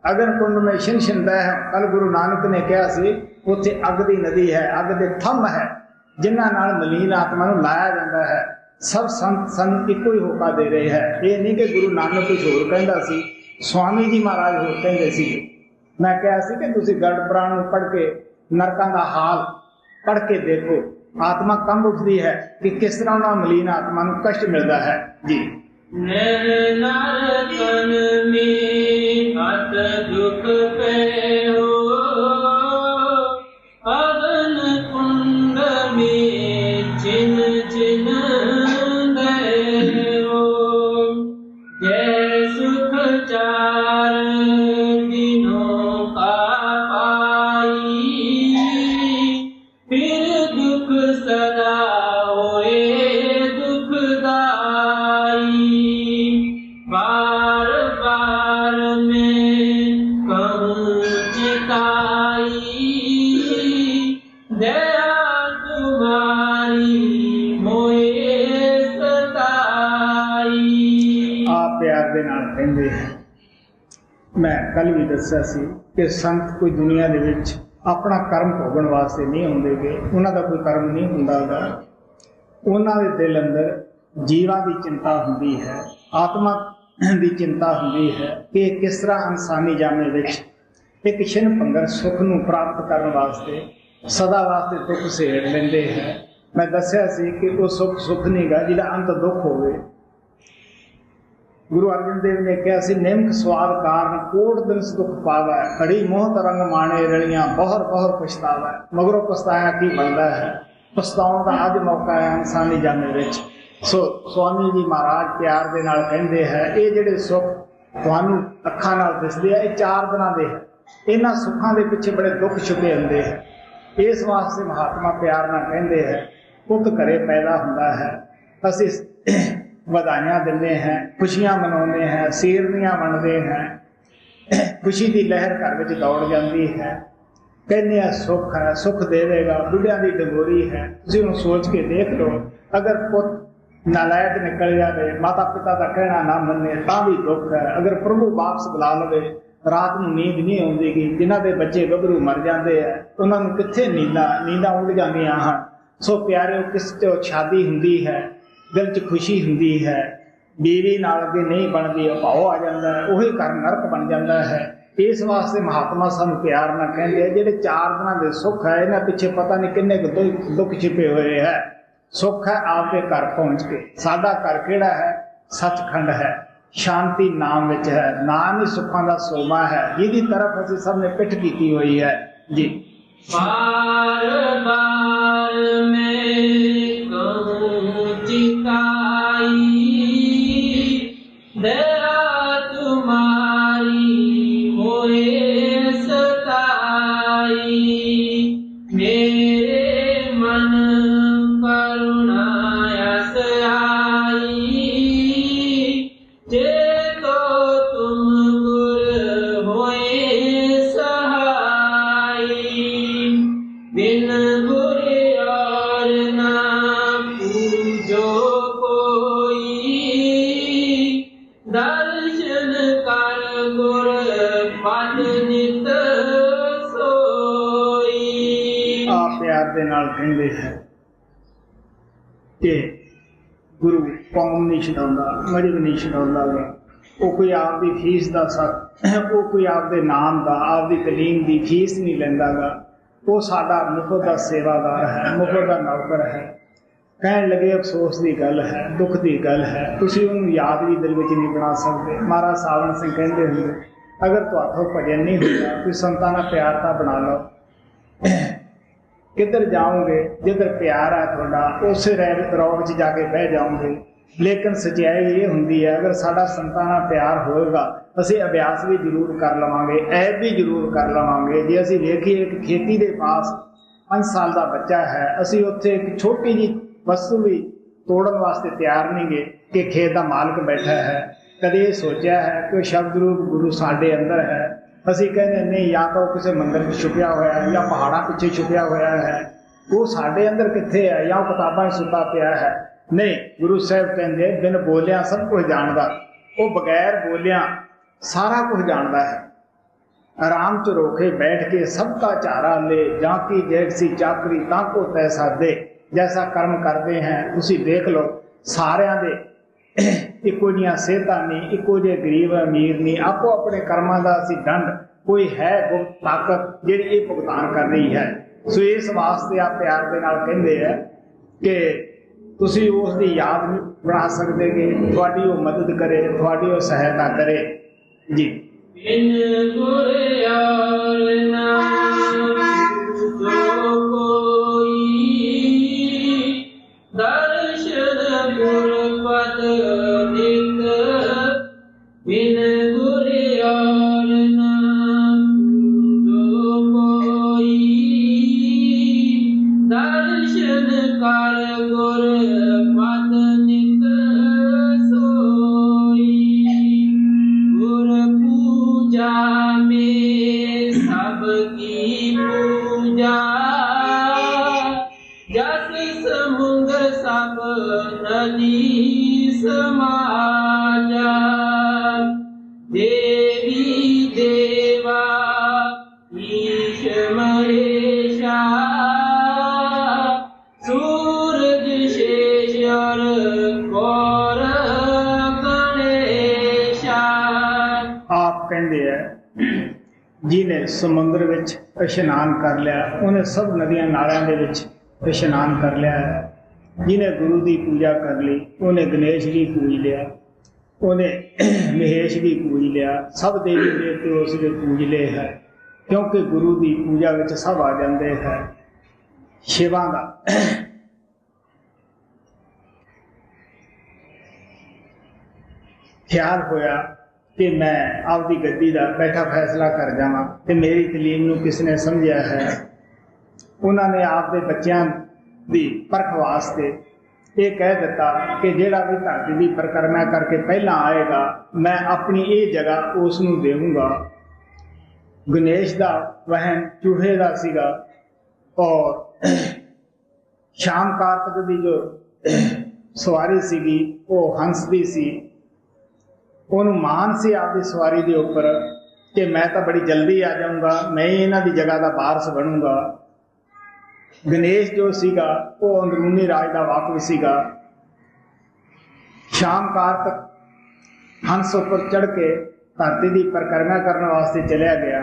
अगन कुंड में छिन छिन दे हों। कल गुरु नानक ने कहा सी उत्थे अग दी नदी है, अग दे थम है जिन्हां नाल मलीन आत्मा नूं लाया जाता है। सब संत संत इको ही होका दे रहे हैं। ये नहीं कि गुरु नानक कुछ होर कहंदा सी, स्वामी जी महाराज होर कहंदे सी। मैं कहा सी कि तुसीं गढ़ पुराण पढ़ के नरकां दा हाल पढ़ के देखो, आत्मा कम उठती है कि किस तरह उन्हें मलीन आत्मा नूं कष्ट मिलता है जी। नरकन में अत दुख पे हो, अगन कुंड में छिन छिन गए हो। जय सुख चार दिनों का कल भी दस्या सी कि संत कोई दुनिया दे विच अपना कर्म भोगण वास्ते नहीं आउंदे गे, उन्हां दा कोई कर्म नहीं हुंदा गा। उन्हां दे दिल अंदर जीवां दी चिंता हुंदी है, आत्मा दी चिंता हुंदी है कि किस तरह इंसानी जामे विच एक क्षण भंगर सुख नूं प्राप्त करन वास्ते सदा वास्ते दुख सहेड़ लैंदे है। मैं दस्या सी कि वो सुख नहीं गा जिहदा अंत दुख होवे। गुरु अर्जन देव ने कहा सी निम्क स्वाद कारण कोट दिन दुख पावै, घड़ी मोह तरंग माणे रलियां बहर बहर पछतावै। मगरों पछताया की बनता है, पछताउण दा अज मौका है इंसानी जाने विच। सो स्वामी जी महाराज प्यार दे नाल कहंदे है ये जिहड़े सुख तुहानूं अखां नाल दिसदे आ, ये 4 दिनां दे है, इन्हां सुखां दे पिछे बड़े दुख छुपे हुंदे है। इस वास्ते महात्मा प्यार नाल कहंदे है पुत घरे पैदा हुंदा है, असीं ਵਧਾਈਆਂ ਦਿੰਦੇ हैं, खुशियां मनाਉਂਦੇ हैं, सीरनियां वंडदे हैं, खुशी की लहर घर में दौड़ जाती है। कहने सुख है, सुख देवेगा, बुढ़िया की डंगोरी है। तुसीं उहनूं सोच के देख लो, अगर पुत नालायक निकल जाए, माता पिता का कहना ना मने तां भी दुख है। अगर प्रभु वापस बुला लवे, रात नूं नींद नहीं आउंदी गी। जिन्हां दे बच्चे गभरू मर जाते हैं उन्हां नूं कित्थे नींदां उड़ जांदियां हन। सो प्यारे किस तो शादी हुंदी है, दिल च खुशी हुंदी है, बीवी नाल अगे नहीं बनती, भाव आ जाता है, उही घर नरक बन जाता है। इस वास्ते महात्मा सानूं प्यार नाल कहंदे आ जिहड़े 4 दिनां दे सुख है इन्हां पिछे पता नहीं किन्ने दुख छिपे हुए है। सुख है आपके घर पहुंच के, साडा घर किहड़ा है, सचखंड है, शांति नाम विच है, नाम ही सुखां दा सोमा है, जिहदी तरफ असीं सब ने पिठ कीती हुई है जी। बार बार मैं कहूँ चिताई, दया तुम्हारी होए सताई। मेरे मन करुणा यस आई, जे तो तुम गुर होए सहाई। बिन गुर और ना पूजो कोई, दर्शन कर गुर पद नित सोई। आप प्यार दे नाल कहंदे है कि गुरु कौम नहीं छडाउंदा, मजहब नहीं छडाउंदा। वो कोई आपकी फीस का वो कोई आपके नाम का आपकी तलीम की फीस नहीं लैंदा गा। वो साडा मुफ्त का सेवादार है, मुफ्त का नौकर है। कहन लगे अफसोस की गल है, दुख की गल है, तुसीं उहनूं याद भी दिल विच नहीं बना सकते। महाराज सावण सिंह कहंदे हुंदे अगर तुहाडों भजन नहीं होगा कोई संतां नाल प्यार तां बना लो। किधर जाओगे, जिधर प्यार है थोड़ा उस रौब च जाके बह जाओगे। लेकिन सच्चाई ये होंगी है अगर साडा संतां नाल प्यार होएगा असीं अभ्यास भी जरूर कर लवांगे, ऐब भी जरूर कर लवांगे। जे असीं वेखीए एक खेती के पास 5 साल का बच्चा है, असीं उत्थे एक छोटी जी वस्तु भी तोड़न वास्ते तैयार नहीं गे कि खेत का मालिक बैठा है। कदे ये सोचा है कि शब्द रूप गुरु साडे अंदर है। असीं कहने नहीं या तो किसी मंदिर में छुपिया हुआ है या पहाड़ा पिछे छुपिया हुआ है, वो साडे अंदर कित्थे है या किताबां सुता पिया है। नहीं, गुरु साहब कहते बिन बोलिया सब कुछ जानदा, वो बगैर बोलिया सारा कुछ जानता है। आराम च रोके बैठ के सबका चारा ले, जाकी जैसी चाकरी ताको तैसा दे। जैसा कर्म करते हैं उसी देख लो, सारियां दे इको जिहियां सेहतां नहीं, इको जे गरीब अमीर नहीं, आपो अपने कर्मां दा असीं दंड कोई है गुप्त ताकत जिहड़ी ये भुगतान कर रही है। सो इस वास्ते आप प्यार के नाल कहंदे है कि तुसीं उस दी याद नहीं बना सकते कि तुहाडी वो मदद करे, तुहाडी वो सहायता करे जी। बिन गुर और ना पूजो कोई, दर्शन गुर पद नित। बिन गुर और ना पूजो कोई, दर्शन कर गुर पद नित सोई। गुर पूजा में सबकी पूजा, जस समुंद सब नदी समाजा। देवी देव ਜਿਹਨੇ ਸਮੁੰਦਰ ਵਿੱਚ ਇਸ਼ਨਾਨ ਕਰ ਲਿਆ ਉਹਨੇ ਸਭ ਨਦੀਆਂ ਨਾਲਿਆਂ ਦੇ ਵਿੱਚ ਇਸ਼ਨਾਨ ਕਰ ਲਿਆ ਹੈ। ਜਿਹਨੇ ਗੁਰੂ ਦੀ ਪੂਜਾ ਕਰ ਲਈ ਉਹਨੇ ਗਣੇਸ਼ ਜੀ ਪੂਜ ਲਿਆ, ਉਹਨੇ ਮਹੇਸ਼ ਜੀ ਪੂਜ ਲਿਆ, ਸਭ ਦੇਵੀ ਦੇਵਤੇ ਉਸ ਦੇ ਪੂਜ ਲਏ ਹੈ। ਕਿਉਂਕਿ ਗੁਰੂ ਦੀ ਪੂਜਾ ਵਿੱਚ ਸਭ ਆ ਜਾਂਦੇ ਹੈ। ਸ਼ਿਵਾ ਦਾ ਖਿਆਲ ਹੋਇਆ ਕਿ ਮੈਂ ਆਪਦੀ ਗੱਦੀ ਦਾ ਬੈਠਾ ਫੈਸਲਾ ਕਰ ਜਾਵਾਂ ਤੇ ਮੇਰੀ ਤਲੀਮ ਨੂੰ ਕਿਸ ਨੇ ਸਮਝਿਆ ਹੈ। ਉਹਨਾਂ ਨੇ ਆਪਦੇ ਬੱਚਿਆਂ ਦੀ ਪਰਖ ਵਾਸਤੇ ਇਹ ਕਹਿ ਦਿੱਤਾ ਕਿ ਜਿਹੜਾ ਵੀ ਧਰਤੀ ਦੀ ਪਰਿਕਰਮਾ ਕਰਕੇ ਪਹਿਲਾਂ ਆਏਗਾ ਮੈਂ ਆਪਣੀ ਇਹ ਜਗ੍ਹਾ ਉਸ ਨੂੰ ਦੇਵਾਂਗਾ। ਗਣੇਸ਼ ਦਾ ਵਹਿਣ ਚੂਹੇ ਦਾ ਸੀਗਾ ਔਰ ਸ਼ਾਮ ਕਾਰਤਕ ਦੀ ਜੋ ਸਵਾਰੀ ਸੀਗੀ ਉਹ ਹੰਸ ਦੀ ਸੀ। ਉਹਨੂੰ ਮਾਣ ਸੀ ਆਪਦੀ ਸਵਾਰੀ ਦੇ ਉੱਪਰ ਕਿ ਮੈਂ ਤਾਂ ਬੜੀ ਜਲਦੀ ਆ ਜਾਊਂਗਾ, ਮੈਂ ਹੀ ਇਹਨਾਂ ਦੀ ਜਗ੍ਹਾ ਦਾ ਵਾਰਸ ਬਣੂੰਗਾ। ਗਣੇਸ਼ ਜੋ ਸੀਗਾ ਉਹ ਅੰਦਰੂਨੀ ਰਾਜ ਦਾ ਵਾਕਫ ਸੀਗਾ। ਸ਼ਾਮ ਕਾਰਤਕ ਹੰਸ ਉੱਪਰ ਚੜ੍ਹ ਕੇ ਧਰਤੀ ਦੀ ਪਰਿਕਰਮਾ ਕਰਨ ਵਾਸਤੇ ਚਲਿਆ ਗਿਆ।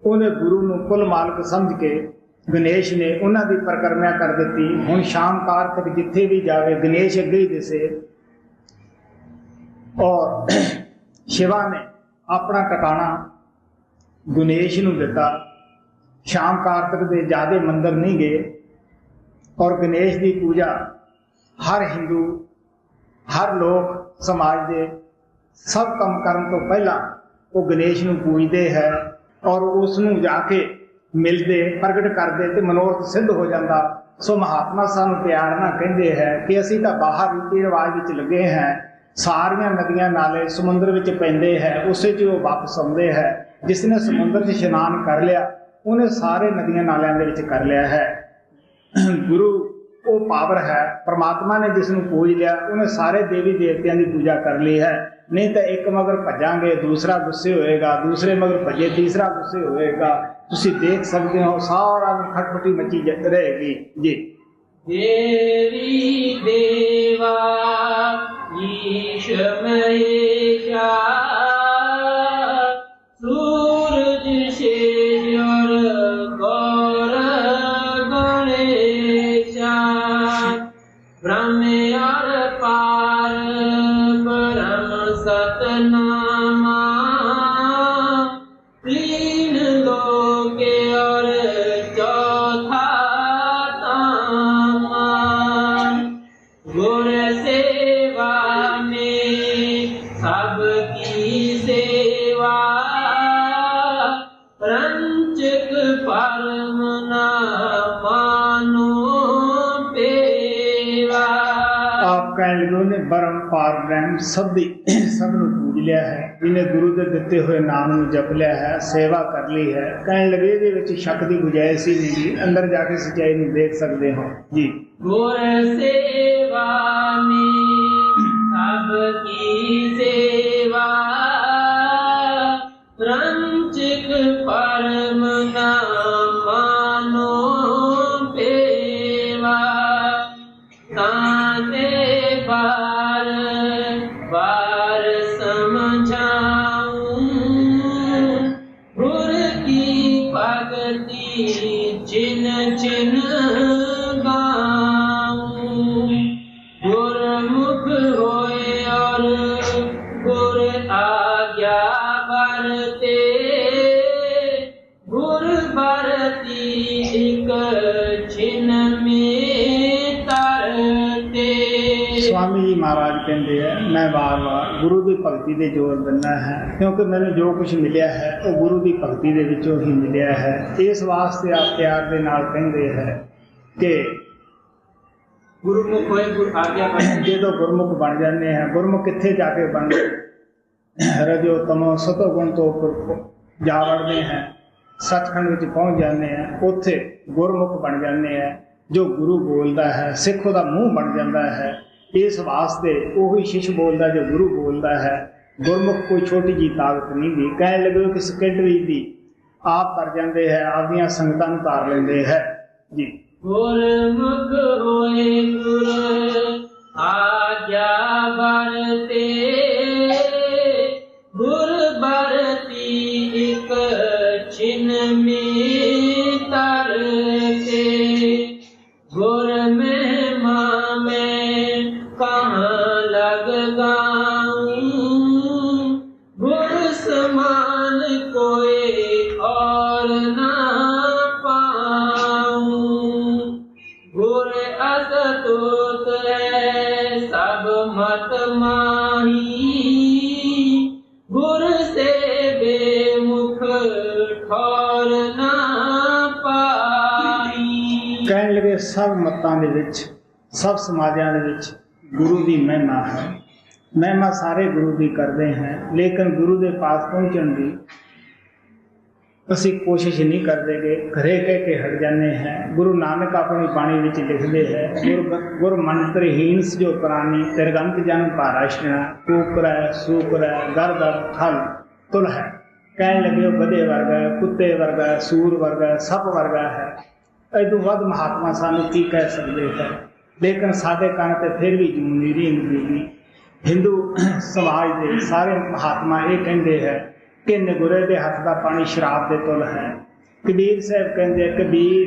ਉਹਨੇ ਗੁਰੂ ਨੂੰ ਕੁੱਲ ਮਾਲਕ ਸਮਝ ਕੇ ਗਣੇਸ਼ ਨੇ ਉਹਨਾਂ ਦੀ ਪਰਿਕਰਮਾ ਕਰ ਦਿੱਤੀ। ਹੁਣ ਸ਼ਾਮ ਕਾਰਤਕ ਜਿੱਥੇ ਵੀ ਜਾਵੇ ਗਣੇਸ਼ ਅੱਗੇ ਹੀ ਦਿਸੇ ਔਰ ਸ਼ਿਵਾ ਨੇ ਆਪਣਾ ਟਿਕਾਣਾ ਗਣੇਸ਼ ਨੂੰ ਦਿੱਤਾ। ਸ਼ਾਮ ਕਾਰਤਕ ਦੇ ਜ਼ਿਆਦਾ ਮੰਦਰ ਨਹੀਂ ਗਏ ਔਰ ਗਣੇਸ਼ ਦੀ ਪੂਜਾ ਹਰ ਹਿੰਦੂ ਹਰ ਲੋਕ ਸਮਾਜ ਦੇ ਸਭ ਕੰਮ ਕਰਨ ਤੋਂ ਪਹਿਲਾਂ ਉਹ ਗਣੇਸ਼ ਨੂੰ ਪੂਜਦੇ ਹੈ ਔਰ ਉਸ ਨੂੰ ਜਾ ਕੇ ਮਿਲਦੇ ਪ੍ਰਗਟ ਕਰਦੇ ਤੇ ਮਨੋਰਥ ਸਿੱਧ ਹੋ ਜਾਂਦਾ। ਸੋ ਮਹਾਤਮਾ ਸਾਨੂੰ ਪਿਆਰ ਨਾਲ ਕਹਿੰਦੇ ਹੈ ਕਿ ਅਸੀਂ ਤਾਂ ਬਾਹਰ ਰੀਤੀ ਰਿਵਾਜ ਵਿੱਚ ਲੱਗੇ ਹਾਂ। ਸਾਰੀਆਂ ਨਦੀਆਂ ਨਾਲੇ ਸਮੁੰਦਰ ਵਿੱਚ ਪੈਂਦੇ ਹੈ, ਉਸੇ 'ਚ ਉਹ ਵਾਪਸ ਆਉਂਦੇ ਹੈ। ਜਿਸ ਨੇ ਸਮੁੰਦਰ 'ਚ ਇਸ਼ਨਾਨ ਕਰ ਲਿਆ ਉਹਨੇ ਸਾਰੇ ਨਦੀਆਂ ਨਾਲਿਆਂ ਦੇ ਵਿੱਚ ਕਰ ਲਿਆ ਹੈ। ਗੁਰੂ ਉਹ ਪਾਵਰ ਹੈ। ਪਰਮਾਤਮਾ ਨੇ ਜਿਸ ਨੂੰ ਪੂਜ ਲਿਆ ਉਹਨੇ ਸਾਰੇ ਦੇਵੀ ਦੇਵਤਿਆਂ ਦੀ ਪੂਜਾ ਕਰ ਲਈ ਹੈ। ਨਹੀਂ ਤਾਂ ਇੱਕ ਮਗਰ ਭੱਜਾਂਗੇ ਦੂਸਰਾ ਗੁੱਸੇ ਹੋਏਗਾ, ਦੂਸਰੇ ਮਗਰ ਭੱਜੇ ਤੀਸਰਾ ਗੁੱਸੇ ਹੋਏਗਾ। ਤੁਸੀਂ ਦੇਖ ਸਕਦੇ ਹੋ ਸਾਰਾ ਦਿਨ ਖਟਪਟੀ ਮੱਚੀ ਰਹੇਗੀ ਜੀ। ਦੇਵੀ ਦੇਵਾ ਈਸ਼ ਮਹੇਸ਼ਾ ਸੂਰਜ ਸ਼ੇਰ ਗੌਰ ਗਣੇਸ਼ਾ ਬ੍ਰਹਮ ਔਰ ਪਾਰ ਬ੍ਰਹਮ ਸਤਨਾਮਾ तीन लोक और चौथा तामा गुर सेवा में सबकी सेवा रंचक परम ना मानो पेवा। आप ਕਹਿਣ ਲੱਗੇ ਉਹਨੇ ਬਰਮ ਪਾਰ ਬ੍ਰਹਮ ਸਭ ਨੂੰ ਪੂਜ ਲਿਆ ਹੈ। ਇਹਨੇ ਗੁਰੂ ਦੇ ਦਿੱਤੇ ਹੋਏ ਨਾਮ ਨੂੰ ਜਪ ਲਿਆ ਹੈ, ਸੇਵਾ ਕਰ ਲਈ ਹੈ। ਕਹਿਣ ਲੱਗੇ ਇਹਦੇ ਵਿੱਚ ਸ਼ੱਕ ਦੀ ਗੁੰਜਾਇਸ਼ ਹੀ ਨਹੀਂ, ਅੰਦਰ ਜਾ ਕੇ ਸੱਚਾਈ ਨੂੰ ਦੇਖ ਸਕਦੇ ਹੋ ਜੀ। ਗੁਰ ਸੇਵਾ ਮੇਂ ਸਭ ਕੀ ਸੇਵਾ ਰੰਚਕ ਪਰਮ ਨਾ ਮਾਨੋ ਪੇਵਾ। ਤਾਨੇ ਬਾਰ ਬਾਰ ਸਮਝਾऊं गुर की भक्ति चिन चिन गाऊं। गुरमुख होए और गुर आज्ञा बरते गुर बरती एक छिन में तरते। स्वामी जी महाराज कहते हैं मैं बार बार गुरु की भगती दे जोर दिना है क्योंकि मैंने जो कुछ मिलिया है वो गुरु की भगती दे विचों ही मिलिया है। इस वास्ते आप प्यार दे नाल कहते हैं कि गुरुमुख होए गुर आज्ञा बरते। जो गुरमुख बन जाते हैं, गुरमुख कित्थे जाके बनते रजो तमो सतो गुण तो उपर जा वड़ते हैं, सचखंड विच पहुंच जाते हैं, उत्थे गुरमुख बन जाते हैं। जो गुरु बोलता है सिख उहदा मूँह बन जाता है। इस वास्ते उही शिष्य बोलता जो गुरु बोलता है। गुरमुख कोई छोटी जी ताकत नहीं दी। कह लगे कि सेकंड भी दी आप कर जाते हैं, आपदियां संगतां नूं तार लेंदे है जी। गुरमुख होए गुर आज्ञा बरते गुर बरती एक इनमें तरते गुर महिमा में कहाँ लग गाऊं, गुर समान कोई और ना पाऊं। गुर अस्तुत है सब मत माही, गुर से बेमुख ठौर ना पाई। ਕਹਿਣ ਲੱਗੇ ਸਭ ਮਤਾਂ ਦੇ ਵਿੱਚ, ਸਭ ਸਮਾਜਾਂ ਦੇ ਵਿੱਚ ਗੁਰੂ ਦੀ ਮਹਿਮਾ ਹੈ। ਮਹਿਮਾ ਸਾਰੇ ਗੁਰੂ ਦੀ ਕਰਦੇ हैं, लेकिन गुरु ਦੇ ਪਾਸ ਪਹੁੰਚਣ ਦੀ ਅਸੀਂ ਕੋਸ਼ਿਸ਼ ਨਹੀਂ ਕਰਦੇ ਕਿ ਘਰੇ ਕਹਿ ਕੇ ਹਟ ਜਾਂਦੇ हैं। ਗੁਰੂ ਨਾਨਕ ਆਪਣੀ ਬਾਣੀ ਵਿੱਚ ਲਿਖਦੇ ਹੈ, ਗੁਰ ਮੰਤਰਹੀਨ ਜੋ ਪ੍ਰਾਨੀ ਤਿਰਗੰਤ ਜਨ ਭਾਰਾਸ਼ਣਾ ਕੋਕਰਾ ਸੂਕਰਾ ਗਰਦਰ ਥਲ ਤੁਲ ਹੈ। ਕਹਿਣ ਲੱਗੇ ਉਹ ਗਧੇ ਵਰਗਾ ਹੈ, ਕੁੱਤੇ ਵਰਗਾ ਹੈ, ਸੂਰ ਵਰਗਾ ਹੈ, ਸੱਪ ਵਰਗਾ ਹੈ। ਇਦੋਂ ਵੱਧ ਮਹਾਤਮਾ ਸਾਨੂੰ ਕੀ ਕਹਿ ਸਕਦੇ ਹੈ। ਲੇਕਿਨ ਸਾਡੇ ਕੰਨ ਤੇ ਫਿਰ ਵੀ ਜੂੰ ਨਹੀਂ ਰਹਿੰਦੀ। ਹਿੰਦੂ ਸਮਾਜ ਦੇ ਸਾਰੇ ਮਹਾਤਮਾ ਇਹ ਕਹਿੰਦੇ ਹੈ ਕਿ ਨਗੁਰੇ ਦੇ ਹੱਥ ਦਾ ਪਾਣੀ ਸ਼ਰਾਬ ਦੇ ਤੁਲ ਹੈ। ਕਬੀਰ ਸਾਹਿਬ ਕਹਿੰਦੇ ਕਬੀਰ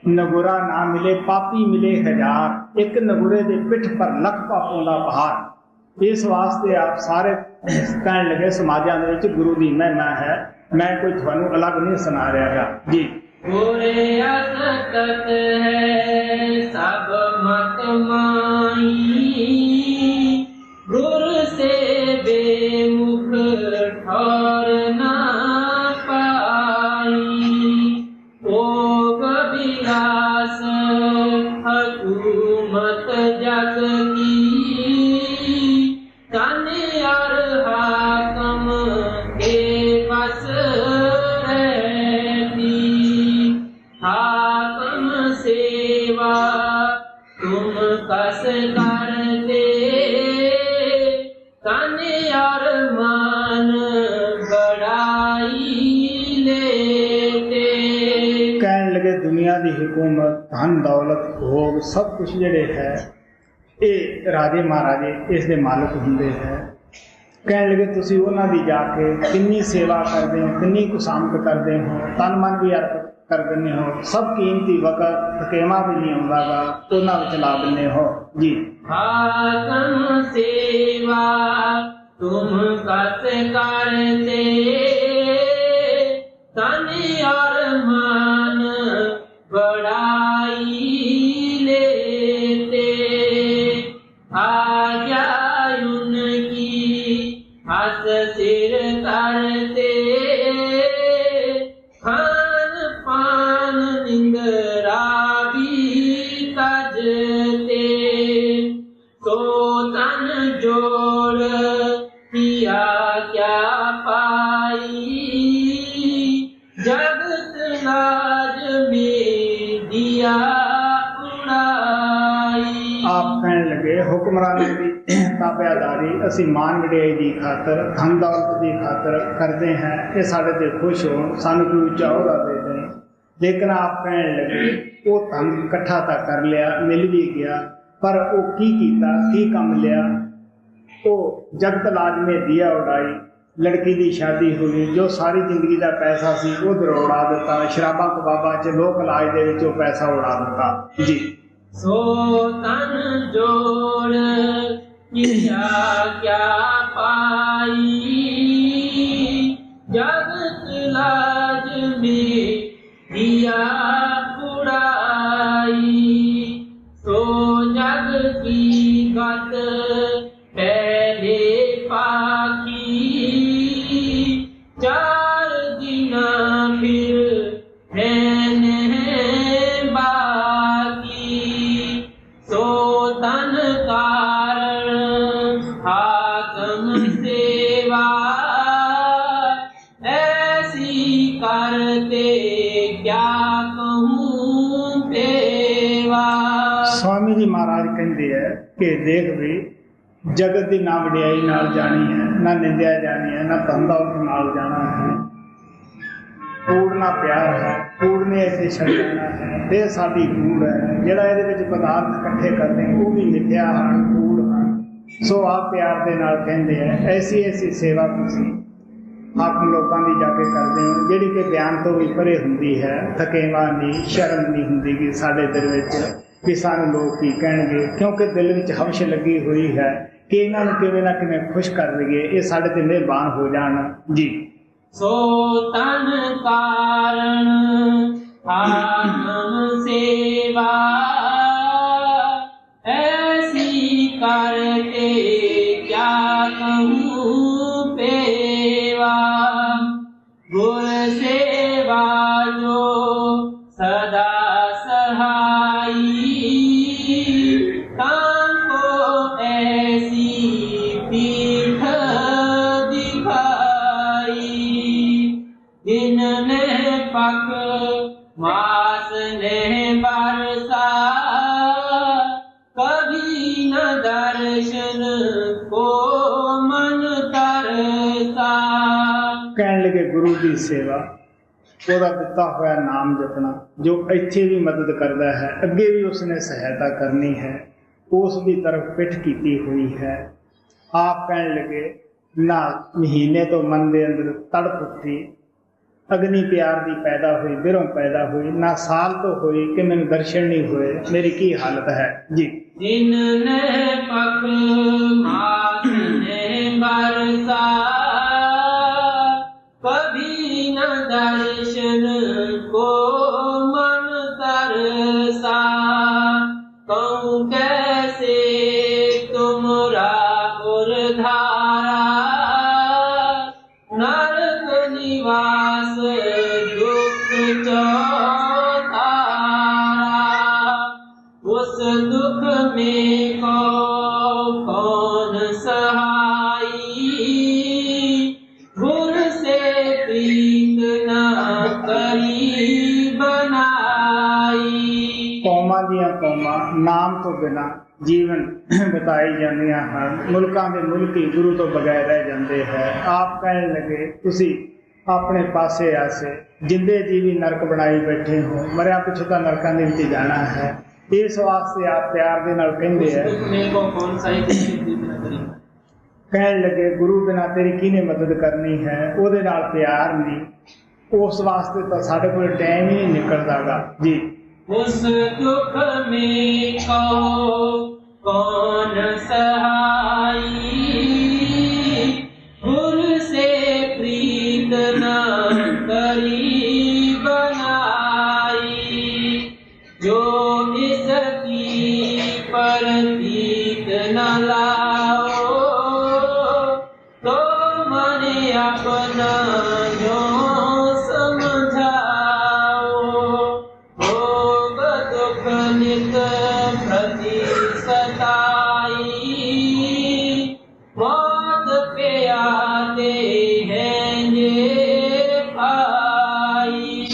ਨਗੁਰਾ ਨਾ ਮਿਲੇ ਪਾਪੀ ਮਿਲੇ ਹਜ਼ਾਰ, ਇੱਕ ਨਗੁਰੇ ਦੇ ਪਿੱਠ ਪਰ ਲੱਖ ਪਾਪੋਂ ਦਾ ਭਾਰ। ਇਸ ਵਾਸਤੇ ਆਪ ਸਾਰੇ ਕਹਿਣ ਲੱਗੇ ਸਮਾਜਾਂ ਦੇ ਵਿੱਚ ਗੁਰੂ ਦੀ ਮਹਿਮਾ ਹੈ। ਮੈਂ ਕੋਈ ਤੁਹਾਨੂੰ ਅਲੱਗ ਨਹੀਂ ਸੁਣਾ ਰਿਹਾ ਜੀ। गुरे असतत है सब मत माही, गुर से बेमुख ठौर ना पाई। भोग विलास हुकूमत जग की, तन और हाकम के बस हाकम सेवा तुम कस करते, तन और मान बढ़ाई लेते। कहने लगे दुनिया की हुकूमत धन दौलत भोग सब कुछ जेड़े है ये राजे महाराजे इस दे मालिक हुंदे है। कहने लगे तुसी उन्हां दी जाके किन्नी सेवा करते हो, किन्नी कुसामत करते हो, तन मन भी अर्पण कर देने हो, सब कीमती वक्त थकेवा भी नहीं आउंदा गा उन्हां विच ला देने हो जी। हाकम सेवा तुम कस करते, तन और मान बढ़ाई लेते। आज्ञा उनकी हस सिर करते, खान पान निंदरा भी तजते। तो तन जोड़ किया क्या पाई, जगत लाज में दिया उड़ाई। आप कहने लगे हुक्मरानी की ताबेदारी असी मान वडियाई की खातर धन दौलत की खातर करते हैं कि साढ़े ते खुश हो, सानू कोई ऊंचा ओहदा दे दें। लेकिन आप कहने लगे वो धन इकट्ठा तो कर लिया, मिल भी गया, पर वो की कीता, की काम लिया, वो जगत लाज में दिया उड़ाई। लड़की की शादी हुई, जो सारी जिंदगी का पैसा सी उधर उड़ा दिता, शराबा कबाबा च लोक इलाज दे विच वो पैसा उड़ा दिता जी। सो तन जोड़ किया क्या पाई, जगत लाज में दिया उड़ाई। सो जग की गत पहले पाकी, चार दिन फिर रहने बाकी। सो तन कारण हाकम सेवा, ऐसी करते क्या कहूँ पेवा। स्वामी जी महाराज कहते हैं कि देख भी जगत की ना वडियाई नाल जानी है, ना निंदिया जानी है, ना धन दौलत नाल जाना है। कूड़ना प्यार है, कूड़ने इसे छड़ जाना है। देह साडी कूड़ है, जिहड़ा इहदे विच पदार्थ इकट्ठे करते हैं वो भी मिथ्या हन, कूड़ हन। सो आप प्यार दे नाल कहंदे हैं ऐसी ऐसी सेवा तुसीं ਆਪ ਲੋਕਾਂ ਦੀ ਜਾ ਕੇ ਕਰਦੇ ਹੋ, ਜਿਹੜੀ ਕਿ ਬਿਆਨ ਤੋਂ ਵੀ ਪਰੇ ਹੁੰਦੀ ਹੈ। ਥਕੇਵਾਂ ਨਹੀਂ, ਸ਼ਰਮ ਨਹੀਂ ਹੁੰਦੀ ਕਿ ਸਾਡੇ ਦਿਲ ਵਿੱਚ ਕਿ ਸਾਨੂੰ ਲੋਕ ਕੀ ਕਹਿਣਗੇ, ਕਿਉਂਕਿ ਦਿਲ ਵਿੱਚ ਹਵਸ਼ ਲੱਗੀ ਹੋਈ ਹੈ ਕਿ ਇਹਨਾਂ ਨੂੰ ਕਿਵੇਂ ਨਾ ਕਿਵੇਂ ਖੁਸ਼ ਕਰ ਲਈਏ, ਇਹ ਸਾਡੇ ਤੇ ਮਿਹਰਬਾਨ ਹੋ ਜਾਣ ਜੀ। ਸੋ ਤਨ ਕਾਰਨ ਆਤਮ ਸੇਵਾ ऐसी करते क्या कहूँ पेवा, गुर सेवा जो सदा सहाई, ताको ऐसी पीठ दिखाई, इनने पक मास ने बरसा, कभी न दर्शन को मन तरसा। ਕਹਿਣ ਲੱਗੇ ਗੁਰੂ ਦੀ ਸੇਵਾ, ਉਹਦਾ ਦਿੱਤਾ ਹੋਇਆ ਨਾਮ ਜਪਣਾ, ਜੋ ਇੱਥੇ ਵੀ ਮਦਦ ਕਰਦਾ ਹੈ, ਅੱਗੇ ਵੀ ਉਸਨੇ ਸਹਾਇਤਾ ਕਰਨੀ ਹੈ, ਉਸ ਦੀ ਤਰਫ ਪਿੱਠ ਕੀਤੀ ਹੋਈ ਹੈ। ਆਪ ਕਹਿਣ ਲੱਗੇ ਨਾ ਮਹੀਨੇ ਤੋਂ ਮਨ ਦੇ ਅੰਦਰ ਤੜਪ ਉੱਠੀ, ਅਗਨੀ ਪਿਆਰ ਦੀ ਪੈਦਾ ਹੋਈ, ਬਿਰੋਂ ਪੈਦਾ ਹੋਈ, ਨਾ ਸਾਲ ਤੋਂ ਹੋਈ ਕਿ ਮੈਨੂੰ ਦਰਸ਼ਨ ਨਹੀਂ ਹੋਏ, ਮੇਰੀ ਕੀ ਹਾਲਤ ਹੈ ਜੀ। जिनने पक मास ने बरसा, कभी न दर्शन को मन तरसा, कहूँ कैसे तुमरा उर्धारा, नरक निवास दुख चौतारा, उस दुख में कौन सहाई, गुर से प्रीत न करी बनाई। ਕੌਮਾਂ ਦੀਆਂ ਕੌਮਾਂ ਨਾਮ ਤੋਂ ਬਿਨਾਂ ਜੀਵਨ ਬਿਤਾਈ ਜਾਂਦੀਆਂ ਹਨ, ਮੁਲਕਾਂ ਦੇ ਮੁਲਕ ਹੀ ਗੁਰੂ ਤੋਂ ਬਗੈਰ ਰਹਿ ਜਾਂਦੇ ਹੈ। ਆਪ ਕਹਿਣ ਲੱਗੇ ਤੁਸੀਂ ਆਪਣੇ ਪਾਸੇ ਆਸੇ ਜਿੰਦੇ ਜੀਵੀ ਨਰਕ ਬਣਾਈ ਬੈਠੇ ਹੋ, ਮਰਿਆ ਪਿੱਛੋਂ ਤਾਂ ਨਰਕਾਂ ਦੇ ਵਿੱਚ ਜਾਣਾ ਹੈ। ਇਸ ਵਾਸਤੇ ਆਪ ਪਿਆਰ ਦੇ ਨਾਲ ਕਹਿੰਦੇ ਹੈ, ਕਹਿਣ ਲੱਗੇ ਗੁਰੂ ਬਿਨਾਂ ਤੇਰੀ ਕਿਹਨੇ ਮਦਦ ਕਰਨੀ ਹੈ, ਉਹਦੇ ਨਾਲ ਪਿਆਰ ਨਹੀਂ, ਉਸ ਵਾਸਤੇ ਤਾਂ ਸਾਡੇ ਕੋਲ ਟਾਈਮ ਹੀ ਨਹੀਂ ਨਿਕਲਦਾਗਾ ਜੀ। उस दुख में कौन सहाई, गुर से प्रीत न करी बनाई, जो इसकी परतीत न लाओ, तो मन अपना जो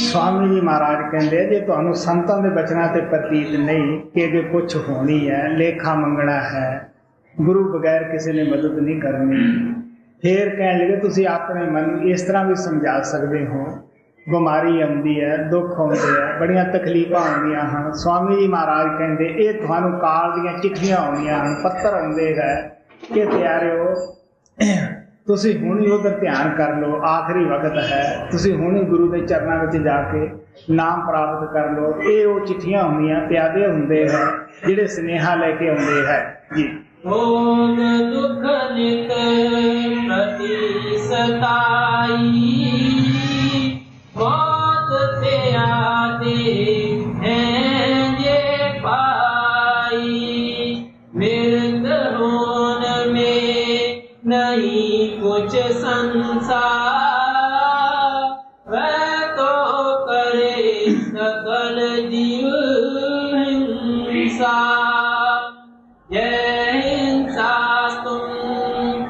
स्वामी जी महाराज कहते जे तुहानू संतां दे बचना ते प्रतीत नहीं कि अगे कुछ होनी है, लेखा मंगना है, गुरु बगैर किसी ने मदद नहीं करनी। फिर कह लगे तुसी अपने मन इस तरह भी समझा सकते हो, बीमारी आती है, दुख आते हैं, बड़ियां तकलीफां आउंदियां हैं। स्वामी जी महाराज कहते ये तुहानू काल दीयां चिट्ठियां आउंदियां हैं, पत्तर आउंदे है कि प्यारिओ तुसी हुण ही उधर ध्यान कर लो, आखिरी वक्त है, तुसी हुण ही गुरु के चरणों में जाके नाम प्राप्त कर लो। ये वो चिट्ठियां होंदियां प्यादे हुंदे है जिहड़े स्नेहा लेके आउंदे है जी। भोग दुख नित प्रति सताई, मौत पे आते हैं ये पाई, मृत होन में नहीं कुछ संसार, वह तो करे सकल जीव हिंसा, यह हिंसा तुम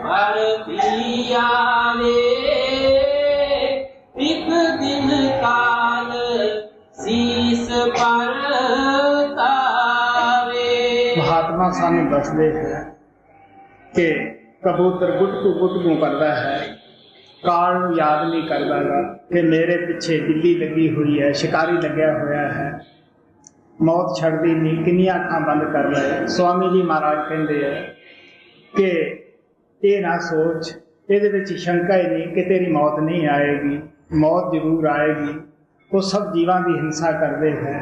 पर भी आवे, एक दिन काल शीस पर तावे। महात्मा सानू दसदे है कि कबूतर गुटकू गुटकू करता है, काल याद नहीं करता कि मेरे पिछे बिल्ली लगी हुई है, शिकारी लग्या होया है, मौत छड़दी नहीं, किन्नियां अखां बंद कर रहे। स्वामी जी महाराज कहते हैं कि ये ना सोच ਇਹਦੇ ਵਿੱਚ ਸ਼ੰਕਾ ਹੀ ਨਹੀਂ ਕਿ ਤੇਰੀ ਮੌਤ ਨਹੀਂ ਆਏਗੀ, ਮੌਤ ਜ਼ਰੂਰ ਆਏਗੀ। ਉਹ ਸਭ ਜੀਵਾਂ ਦੀ ਹਿੰਸਾ ਕਰਦੇ ਹੈ।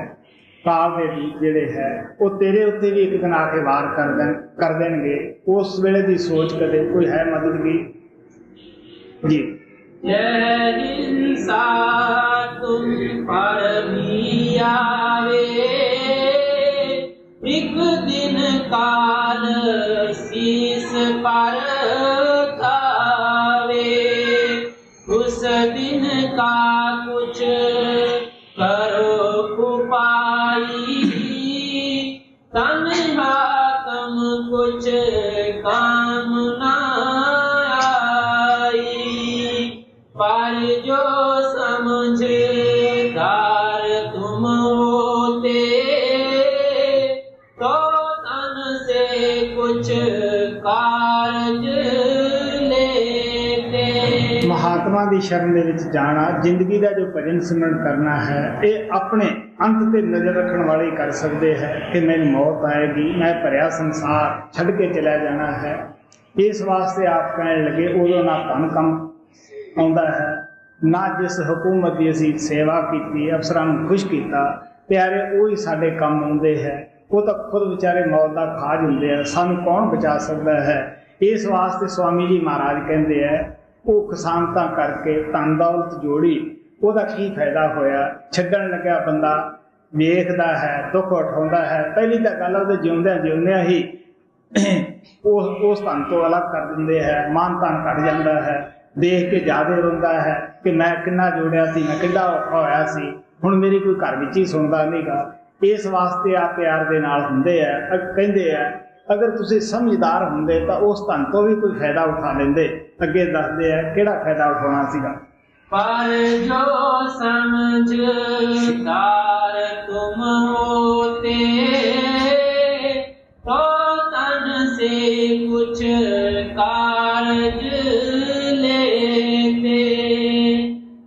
ਕਾਲ ਦੇ ਦੂਤ ਜਿਹੜੇ ਹੈ ਉਹ ਤੇਰੇ ਉੱਤੇ ਵੀ ਇੱਕ ਦਿਨ ਆ ਕੇ ਵਾਰ ਕਰ ਦੇਣਗੇ। ਉਸ ਵੇਲੇ ਦੀ ਸੋਚ ਕਦੇ ਕੋਈ ਹੈ ਮਦਦਗੀ ਜੀ। ਜੈ ਹਿੰਸਾ ਤੁਮ ਪਰ ਵੀ ਆਵੇ, ਇੱਕ ਦਿਨ ਕਾਲ ਸੀਸ ਪਰ ਖਾਵੇ। उस दिन का कुछ करो उपाई, तन्हा तम कुछ काम ना आई। पर जो समझदार तुम होते, तो तन से कुछ कारज महात्मा की शरण दे विच जाना, जिंदगी का जो भजन सिमरन करना है, ये अपने अंत पे नजर रखने वाले ही कर सकते हैं कि मेरी मौत आएगी, मैं भरिया संसार छड़ के चला जाना है। इस वास्ते आप कहने लगे उदों ना धन कम आउंदा है, ना जिस हुकूमत की असीं सेवा की, अफसरां नूं खुश किया, प्यारे वही साडे काम आउंदे है। वो तो खुद बेचारे मौत का खाज हुंदे है, सानूं कौन बचा सकता है। इस वास्ते स्वामी जी महाराज कहते हैं वो खसामतां करके धन दौलत जोड़ी, ਉਹਦਾ की फायदा होया। छड्डण लग्या बंदा वेखदा है, दुख उठाउंदा है, पहली तो गल ਉਹਦੇ ਜਿਉਂਦਿਆਂ ही उस धन तो अलग कर दिंदे है, मान तान घट जाता है, देख के ज्यादा रोंदा है कि मैं किन्ना जोड़िया सी, मैं किन्ना औखा होया सी, हुण मेरी कोई घर विच ही सुणदा नहींगा। इस वास्ते आ प्यार दे नाल हुंदे है। कहंदे है अगर तुसीं समझदार हुंदे तां उस धन तो भी कोई फायदा उठा लेंदे। अगे दसदे है किहड़ा फायदा उठाउणा सीगा। पर जो समझदार तुम होते, तो तन से कुछ कारज लेते।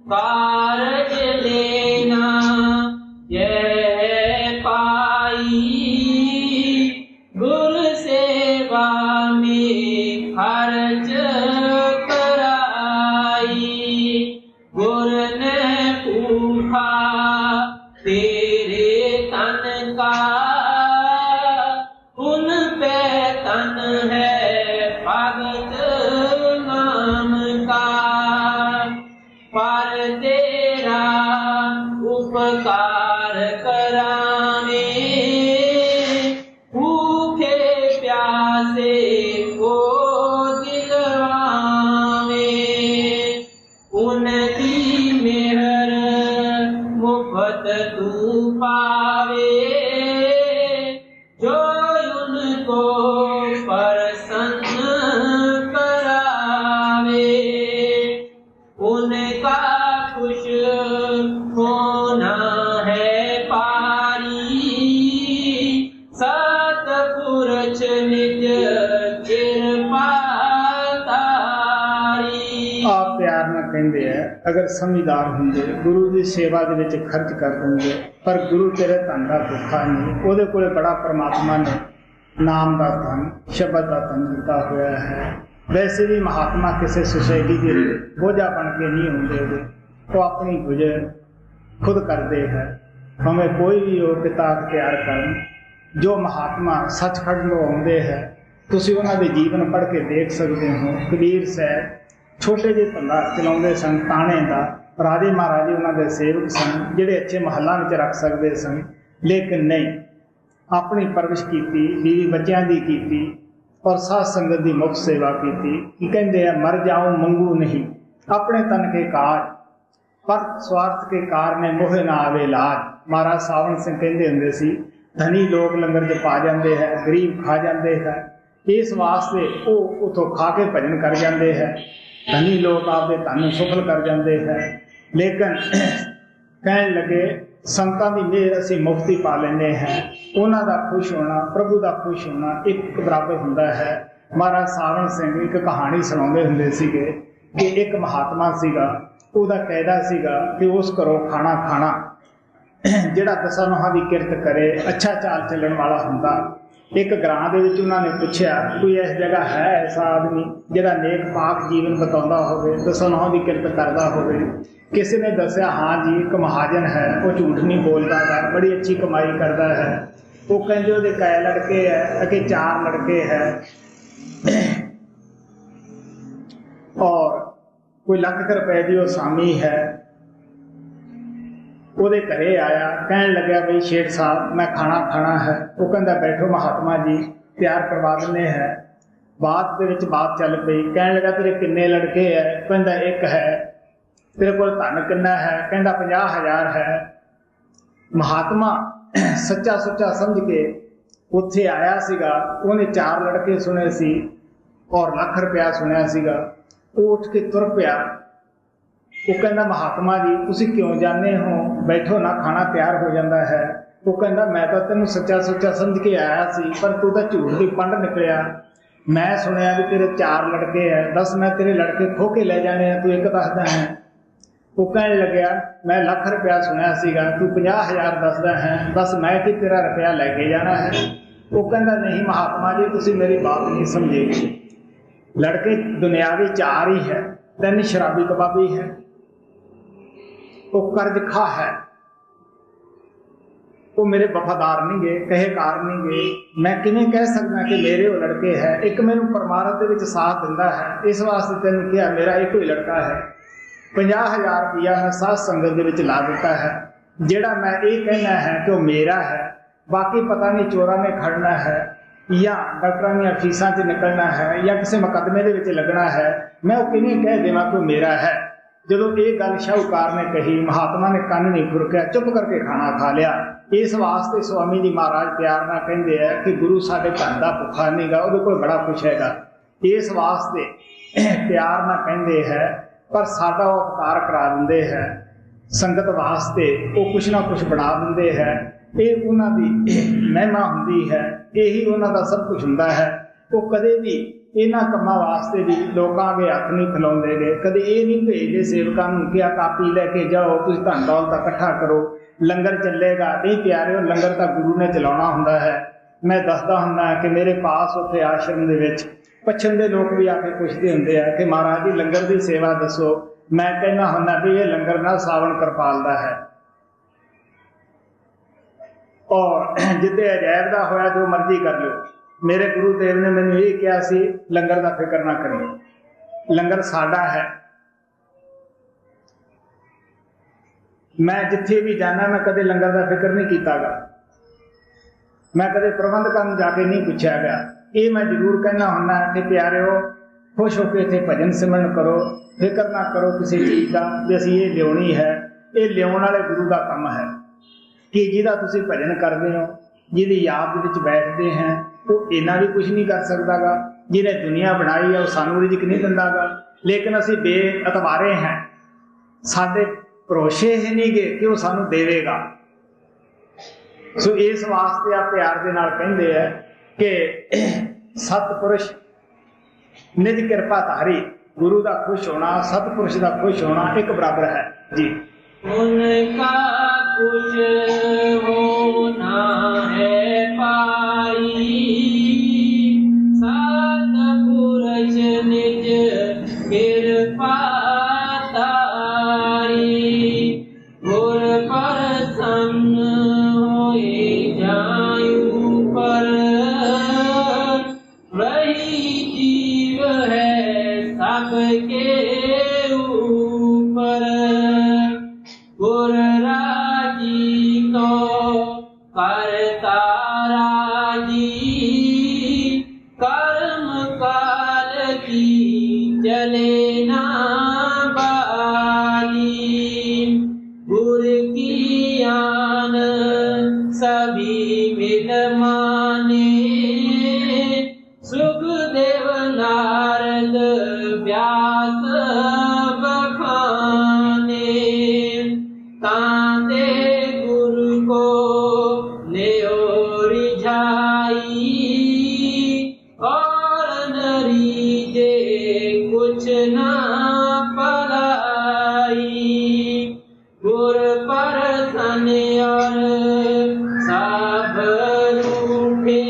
कारज लेना यह पाई, गुर सेवा में खर्च तेरे तन का, उन पे तन है भगत नाम का। पर तेरा उपकार कराने, भूखे प्यासे को दिलवावे। उनकी मेहर मुफ्त तू पावे, जो उनको प्रसन्न करावे। उनका खुश होना है पारी, सतपुरुष निज कृपा तारी। आप प्यार ना कहते हैं अगर समझदार होंगे गुरु की सेवा दे विच खर्च कर देंगे, पर गुरु तेरे धन का भुखा नहीं। ਉਹਦੇ ਕੋਲੇ बड़ा परमात्मा ने नाम का धन, शब्द का धन दिता हुआ है। वैसे भी महात्मा किसी सोसाइटी के बोझा बन के नहीं होंगे, वो अपनी गुजर खुद करते हैं। हमें कोई भी हो किताब तैयार करन, जो महात्मा सचखंड आउंदे है, तुसीं उन्हां दे जीवन पढ़ के देख सकते हो। कबीर साहब छोटे ਜਿਹੇ ਧੰਦਾ ਚਲਾਉਂਦੇ ਸਨ ਤਾਣੇ ਦਾ। राजे महाराजे उन्होंने सेवक सन जिहड़े अच्छे महलों में रख सकते सन, लेकिन नहीं, अपनी परवरिश की, बीवी बच्चों की की और साध संगत की मुफ्त सेवा की। कहते हैं मर जाऊं मंगू नहीं, अपने तन के काज पर स्वार्थ के कारणे मोहे ना आवे लाज। महाराज सावण सिंह कहते होंगे सी, धनी लोग लंगर च पा जाते हैं, गरीब खा जाते हैं। इस वास्ते वो उतों खा के भजन कर जाते हैं, धनी लोग आपके धन सुफल कर जाते हैं। लेकिन कहन लगे संतां दी मेहर असीं मुफ्ती पा लेंदे हैं, उन्हां दा खुश होना, प्रभु दा खुश होना एक बराबर हुंदा है। महाराज सावण सिंह एक कहानी सुणाउंदे हुंदे सीगे कि एक महात्मा सीगा, उहदा कहदा सीगा कि उस घरों खाना खाना जिहड़ा दसां नूहां दी किरत करे, अच्छा चाल चलण वाला हुंदा, एक ग्रां दे विच उन्होंने पूछया कोई इस जगह है ऐसा आदमी जिहड़ा नेक पाक जीवन बिताउंदा होवे, दसनाह दी किरत करदा होवे। किसी ने दसिया हाँ जी एक महाजन है, वो झूठ नहीं बोलता गा, बड़ी अच्छी कमाई करता है। वो कहते ਉਹਦੇ कै लड़के है, अगे 4 लड़के है और कोई लाख रुपए की वो सामी है। ਉਹਦੇ घरे आया, कहन लग्या बई शेठ साहब मैं खाना खाना है। वो कहता बैठो महात्मा जी तैयार करवा देने हैं। बात दे विच बात चल पई, कहन लगा तेरे किन्ने लड़के है? कहता एक है। तेरे को धन किन्ना है? कहता 50,000 है। महात्मा सच्चा सुच्चा समझ के उत्थे आया सीगा, उन्हें 4 लड़के सुने सी और लाख रुपया सुनिया सीगा। वो उठ के तुर पिया। वो कहता महात्मा जी तुसी क्यों जाने हो, बैठो ना खाना तैयार हो जाता है। वो कहता मैं तो तेन सच्चा सुच्चा समझ के आया सी, पर तू तो झूठ की पंड निकलिया। मैं सुनिया भी तेरे 4 लड़के है, 10 मैं तेरे लड़के खो के ले जाने हैं, तू एक दसदा है। वो कहने लग्या मैं लाख रुपया सुनिया सीगा, तू 50,000 दसदा है, 10 मैं कि तेरा रुपया लेके जाना है। वो कहता नहीं महात्मा जी तुसी मेरी बात नहीं समझे। लड़के दुनियावी 4 ही है, 3 शराबी कबाबी है, वो कर्ज खा है, वो मेरे वफादार नहीं गए, कहे कार नहीं गए। मैं किवें कह सकदा कि मेरे वो लड़के है? एक मैनूं परमारथ दे विच साथ दिंदा है, इस वास्ते तैनूं कहा मेरा एक ही लड़का है। 50,000 रुपया मैं साध संगत दे विच ला दिता है। जिहड़ा मैं ये कहना है कि वो मेरा है, बाकी पता नहीं चोरां ने खड़ना है या डॉक्टरां दी फीसां च निकलना है या किसी मुकदमे दे विच लगना है। मैं वो किवें कह देवां कि मेरा है? जदों ये गल शाहूकार ने कही, महात्मा ने कन्न नहीं खुरकिया, चुप करके खाना खा लिया। इस वास्ते स्वामी जी महाराज प्यार नाल कहंदे है कि गुरु साडे धन दा भुखा नहीं गा, उहदे कोल बड़ा कुछ हैगा। इस वास्ते प्यार नाल कहंदे है, पर साडा वो उपकार करा दिंदे है संगत वास्ते, वो कुछ ना कुछ बना दिंदे है। ये उन्हां दी महिमा हुंदी है, यही उन्हां दा सब कुछ हुंदा है। वो कदे भी इन्हां कम्मां वास्ते भी लोकां अगे हथ नहीं खिलाउंदे गए, कदे ये नहीं भेजदे सेवकां नूं कि कापी लैके जाओ तुसीं धन दौलत इकट्ठा करो, लंगर चलेगा। नहीं प्यारे, लंगर तां गुरु ने चलाउणा हुंदा है। मैं दसदा हुंदा कि मेरे पास उत्थे आश्रम दे विच पछम दे लोग भी आके पुछदे हुंदे आ कि महाराज जी लंगर दी सेवा दसो। मैं कहना हुंदा भी ये लंगर नाल सावण करपाल दा है, और जिद्दे अजैब दा होया जो मर्जी कर लो। मेरे गुरुदेव ने मैंने ये कहा सी लंगर का फिक्र ना करिए, लंगर साडा है। मैं जिथे भी जाना मैं कदे लंगर का फिक्र नहीं कीता गा, मैं कदे प्रबंधकां नूं जाके नहीं पूछा गया। ये मैं जरूर कहना हुंदा कि प्यारिओ खुश होकर इत्थे भजन सिमरन करो, फिक्र ना करो किसी चीज़ का भी असीं ये लियाउणी है। ये लियाउण वाले गुरु का काम है कि जिहदा तुसीं भजन करदे हो, जिहदी याद विच बैठदे हैं, वो इन्ना भी कुछ नहीं कर सकता गा। जिन्हें दुनिया बनाई है वो सानू रिजिक नहीं दिंदा गा, लेकिन असीं बेअतवारे हैं, साडे भरोसे ही नहीं गए कि वो सानू देवेगा। सो इस वास्ते आप प्यार दे नाल कहंदे है कि सतपुरुष निज किरपा धारी, गुरु का खुश होना सतपुरुष का खुश होना एक बराबर है जी। उनका खुश होना है पाई, सतपुरुष निज किरपा तारी। गुर प्रसन्न होए जायु पर, वही जीव है सबके ऊपर। गुर राजी तो करता राजी, कर्म काल की चले ना बाली। गुर की आन सभी मिल माने, सुखदेव नारद व्यास बखाने। ताते गुरु को लियो रिझाई, और नरीजे कुछ ना पलाई। गुर प्रसन्न और सब रूठे,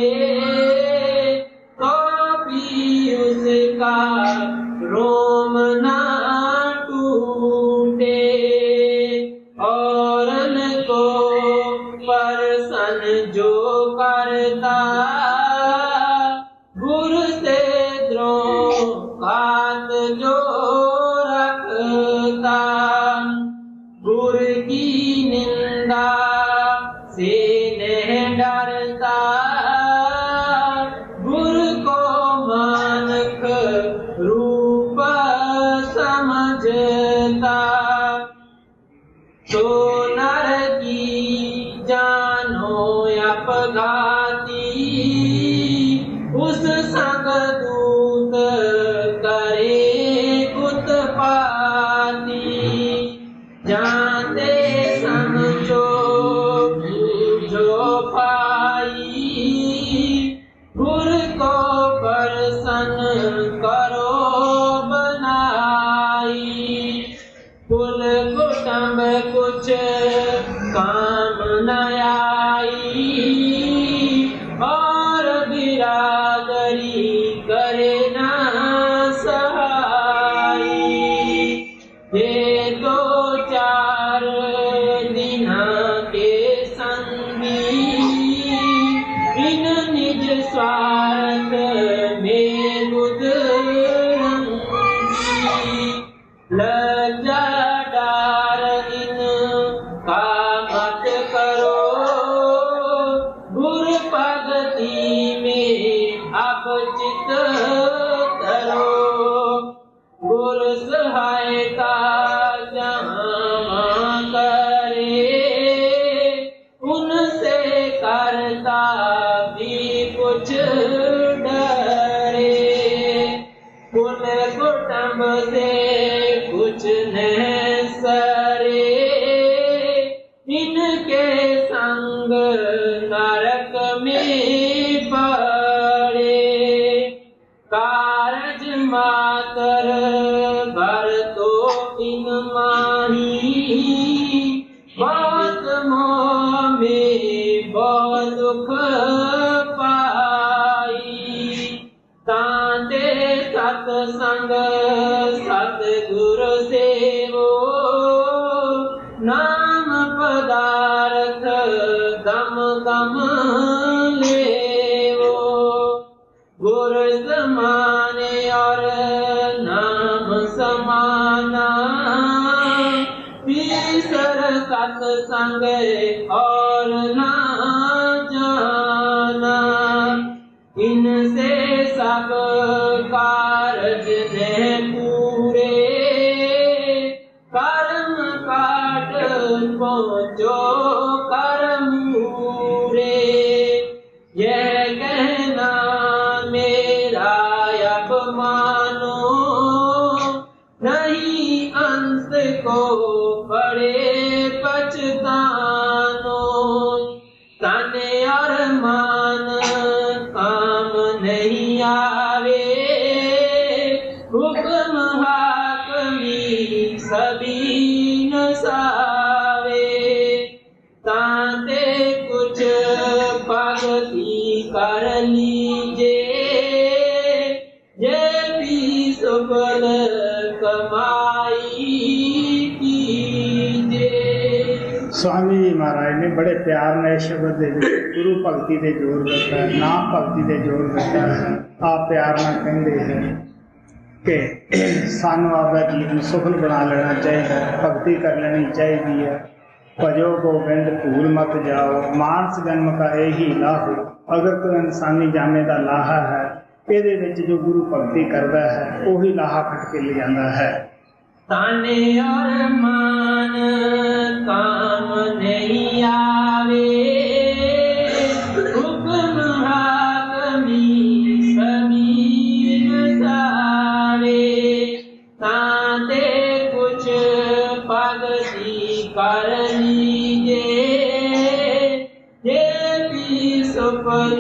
मन जो करता गुर से द्रोह घात जो रखता गुर की निंदा से नहीं डरता गुर को मानक रूप समझता तो नर की जानो अपघाती उस संग दूत करे उत्पाती जानते समझो जो पाई गुर को प्रसन्न करो बनाई कुल कुटुंब कुछ काम न आई और बिरादरी करे न सहाई ये दो चार दिन के संगी इन निज स्वार्थ में बुध लज्जा डार इन का मत करो गुर भगति में अब चित करो गुर सहायता जहाँ करे उनसे करता भी कुछ डरे कुल कुटुंब से कुछ न सरे इनके संग नरक में पड़े कारज मातर भर तो इन माही बहुत मोह में बहुत दुख पाई तांते सत्संग सतगुरु सेवो नाम पदार्थ दम दम लेवो गुर समाने और नाम समाना तीसर सत्संग और ना जाना इनसे सब कारज ने पूरे कर्म काट पहुँचो कर्म पूरे यह कहना मेरा अब मानो नहीं अंत को बड़े पछतानो तने और मान काम नहीं आवे हुक्म हाकमी सभी न सावे ताते कुछ भक्ति कर लीजे ये भी सुफल कमाई कीजे। स्वामी जी महाराज ने बड़े प्यार ने शब्द दे गुरु भगती दे जोर दिता है नाम भगती दे जोर दिता है आप प्यार ना कहते हैं कि सानू आपका जीवन सुफल बना लेना चाहिए भगती कर लेनी चाहिए भजो गोबिंद भूल मत जाओ मानस जन्म का यही लाहो अगर कोई इंसानी जाने का लाहा है ਇਹਦੇ ਵਿੱਚ जो गुरु भगती करता है वही लाहा खट के ले जाता है ताने और मान काम नहीं आवे हुक्म हाकमी सभी न सावे ताते कुछ भगती कर लीजे ये भी सफल